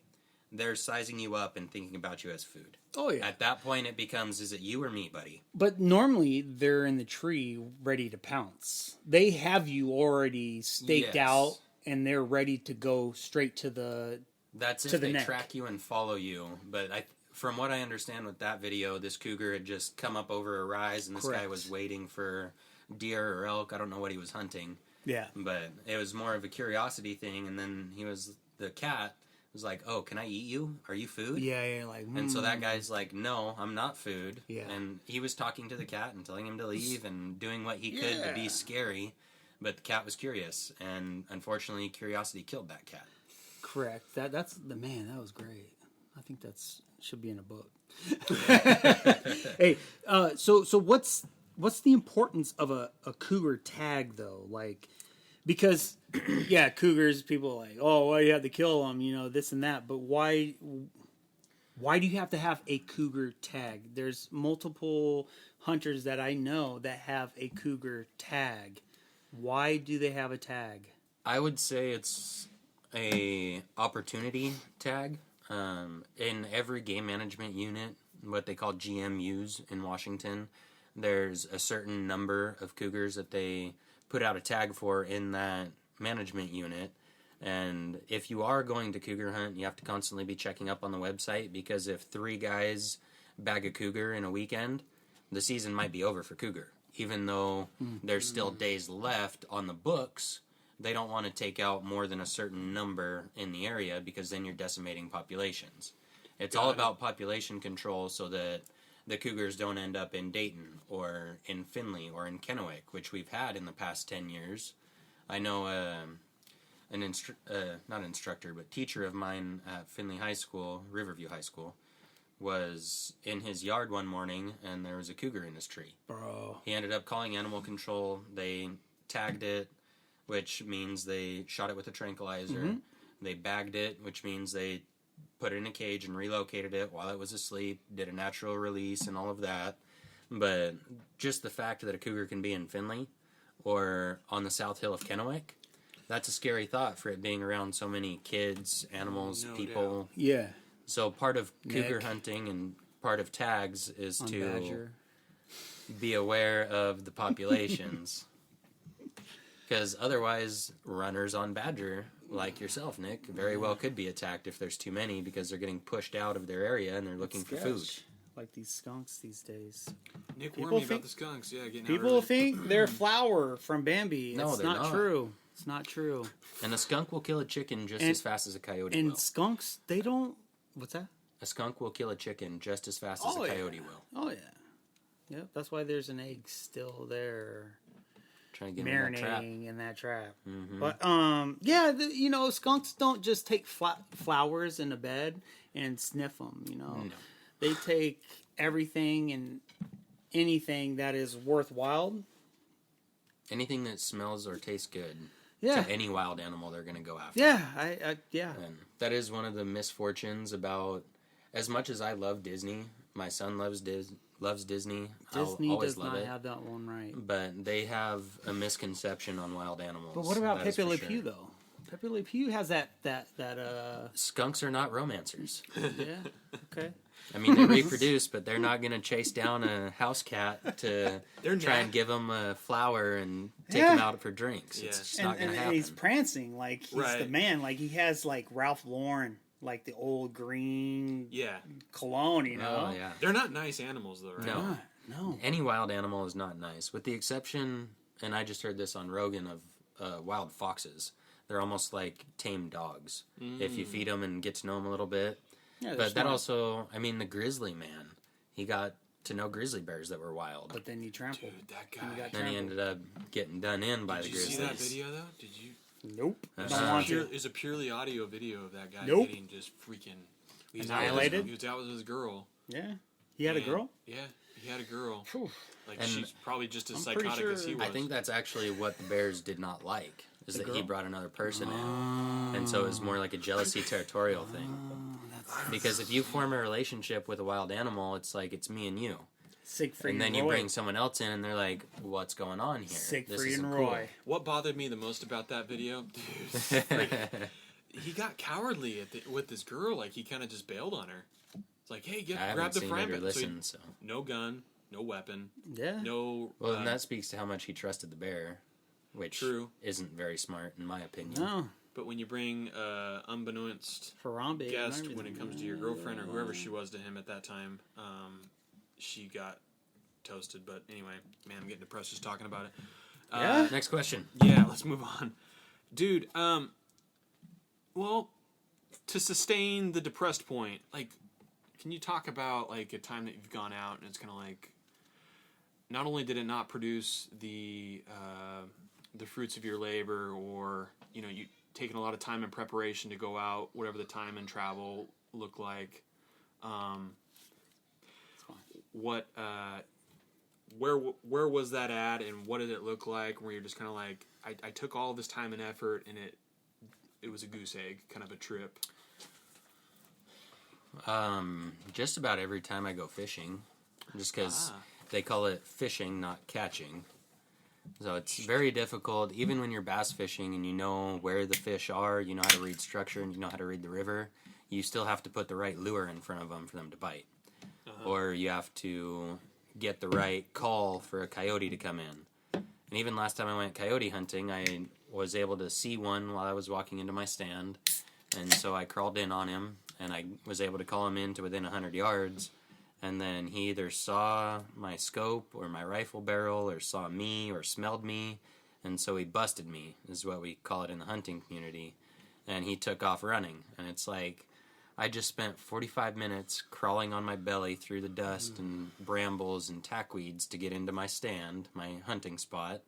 they're sizing you up and thinking about you as food. Oh, yeah. At that point, it becomes, is it you or me, buddy? But normally, they're in the tree ready to pounce. They have you already staked out, and they're ready to go straight to the That's if they track you and follow you. But from what I understand with that video, this cougar had just come up over a rise, and this guy was waiting for deer or elk. I don't know what he was hunting. Yeah. But it was more of a curiosity thing, and then the cat was like, "Oh, can I eat you? Are you food?" Yeah, And so that guy's like, "No, I'm not food." Yeah. And he was talking to the cat and telling him to leave and doing what he could to be scary, but the cat was curious, and unfortunately, curiosity killed that cat. Correct. That's the man. That was great. I think should be in a book. Hey, so what's the importance of a cougar tag though? Like, because cougars, people are like, oh, well, you have to kill them, this and that. But why do you have to have a cougar tag? There's multiple hunters that I know that have a cougar tag. Why do they have a tag? I would say it's a opportunity tag. In every game management unit, what they call GMUs in Washington, there's a certain number of cougars that they put out a tag for in that management unit. And if you are going to cougar hunt, you have to constantly be checking up on the website, because if 3 guys bag a cougar in a weekend, the season might be over for cougar. Even though there's still days left on the books, they don't want to take out more than a certain number in the area, because then you're decimating populations. It's all about population control, so that the cougars don't end up in Dayton or in Findlay or in Kennewick, which we've had in the past 10 years. I know not instructor, but teacher of mine at Findlay High School, Riverview High School, was in his yard one morning, and there was a cougar in his tree. Bro. He ended up calling animal control. They tagged it, which means they shot it with a tranquilizer. They bagged it, which means they put it in a cage and relocated it while it was asleep, did a natural release and all of that. But just the fact that a cougar can be in Findlay or on the South Hill of Kennewick, that's a scary thought for it being around so many kids, animals, people. Doubt. Yeah. So part of cougar hunting and part of tags is to Badger. be aware of the populations. Because otherwise, runners on badger, like yourself, Nick, very well could be attacked if there's too many, because they're getting pushed out of their area and they're looking for food. Like these skunks these days. Nick People warned me think- about the skunks. Yeah, getting out People early. think they're Flower from Bambi. No, It's they're not not. true. It's not true. And a skunk will kill a chicken just as fast as a coyote And will. skunks, they don't... What's that? A skunk will kill a chicken just as fast as a coyote will. Oh, yeah. Yep, that's why there's an egg still there. Trying to get in that trap. Marinating in that trap. Mm-hmm. But skunks don't just take flowers in a bed and sniff them. No. They take everything and anything that is worthwhile. Anything that smells or tastes good Yeah, to any wild animal, they're going to go after. yeah, yeah. And that is one of the misfortunes about, as much as I love Disney, my son loves Disney. Disney I'll always does love not it. have that one right. But they have a misconception on wild animals. But what about that is Pepe for Le sure. Pew though? Pepe Le Pew has that Skunks are not romancers. yeah, okay. I mean, they reproduce, but they're not going to chase down a house cat to try and give them a flower and take them out for drinks. Yeah. It's just not going to And happen. he's prancing like he's Right. the man. Like he has like Ralph Lauren, like the old green Yeah. cologne, you know? Oh, yeah. They're not nice animals, though, right? No. No. Any wild animal is not nice, with the exception, and I just heard this on Rogan, of wild foxes. They're almost like tame dogs if you feed them and get to know them a little bit. Yeah, But that also, I mean, the grizzly man, he got to know grizzly bears that were wild. But then you trample. Dude, that You guy. got Then he ended up getting done in by the Did you see that grizzlies. video, though? Did you? Nope. Uh-uh. Don't want to. It's a purely audio video of that guy Nope. getting just freaking... Annihilated? He was out with his girl. Yeah. He had a And- girl? Yeah, he had a girl. Phew. Like, And she's probably just as I'm pretty psychotic as he sure- was. I think that's actually what the bears did not like, is The that he girl? brought another person in. And so it was more like a jealousy territorial thing. Because if you form a relationship with a wild animal, it's like, it's me and you. Siegfried And then and you Roy. bring someone else in and they're like, what's going on here? Siegfried isn't and cool." Roy. What bothered me the most about that video, dude, he got cowardly with this girl. Like, he kind of just bailed on her. It's like, hey, I grab haven't the seen frying it or pan. So he- listened, so. no gun, no weapon, Yeah. no... Well, then that speaks to how much he trusted the bear, which True. isn't very smart, in my opinion. No. But when you bring unbeknownst Harambe. guest and when it comes to your girlfriend or whoever she was to him at that time, she got toasted. But anyway, man, I'm getting depressed just talking about it. Yeah? Next question. Yeah, let's move on. Dude, well, to sustain the depressed point, like, can you talk about, like, a time that you've gone out and it's kind of like, not only did it not produce the fruits of your labor, or, you know, you taken a lot of time and preparation to go out, whatever the time and travel look like, what, where was that at, and what did it look like, where you're just kind of like, I took all this time and effort, and it was a goose egg, kind of a trip. Just about every time I go fishing, just because they call it fishing, not catching. So it's very difficult, even when you're bass fishing and you know where the fish are, you know how to read structure, and you know how to read the river, you still have to put the right lure in front of them for them to bite. Or you have to get the right call for a coyote to come in. And even last time I went coyote hunting, I was able to see one while I was walking into my stand. And so I crawled in on him, and I was able to call him in to within 100 yards. And then he either saw my scope or my rifle barrel, or saw me or smelled me. And so he busted me, is what we call it in the hunting community. And he took off running. And it's like, I just spent 45 minutes crawling on my belly through the dust and brambles and tackweeds to get into my stand, my hunting spot,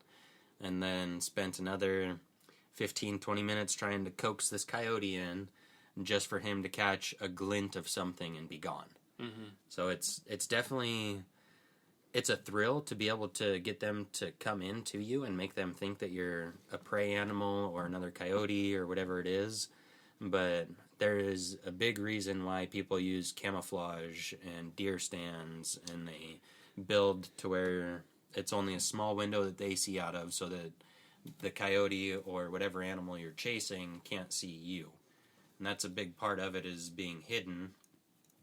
and then spent another 15, 20 minutes trying to coax this coyote in just for him to catch a glint of something and be gone. So it's definitely, it's a thrill to be able to get them to come in to you and make them think that you're a prey animal or another coyote or whatever it is. But there is a big reason why people use camouflage and deer stands, and they build to where it's only a small window that they see out of, so that the coyote or whatever animal you're chasing can't see you. And that's a big part of it, is being hidden,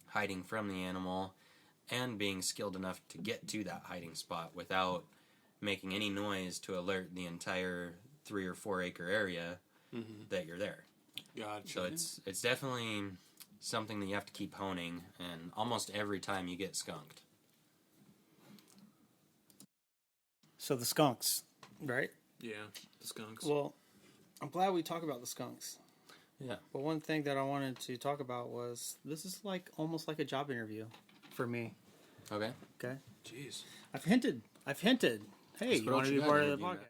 hiding from the animal, and being skilled enough to get to that hiding spot without making any noise to alert the entire 3 or 4 acre area that you're there. Gotcha. So it's definitely something that you have to keep honing, and almost every time you get skunked. So the skunks, right? Yeah, the skunks. Well, I'm glad we talk about the skunks. Yeah. But one thing that I wanted to talk about was, this is like almost like a job interview for me. Okay. Okay. Jeez. I've hinted. Hey, That's you what want to you be got part of the interview podcast? at.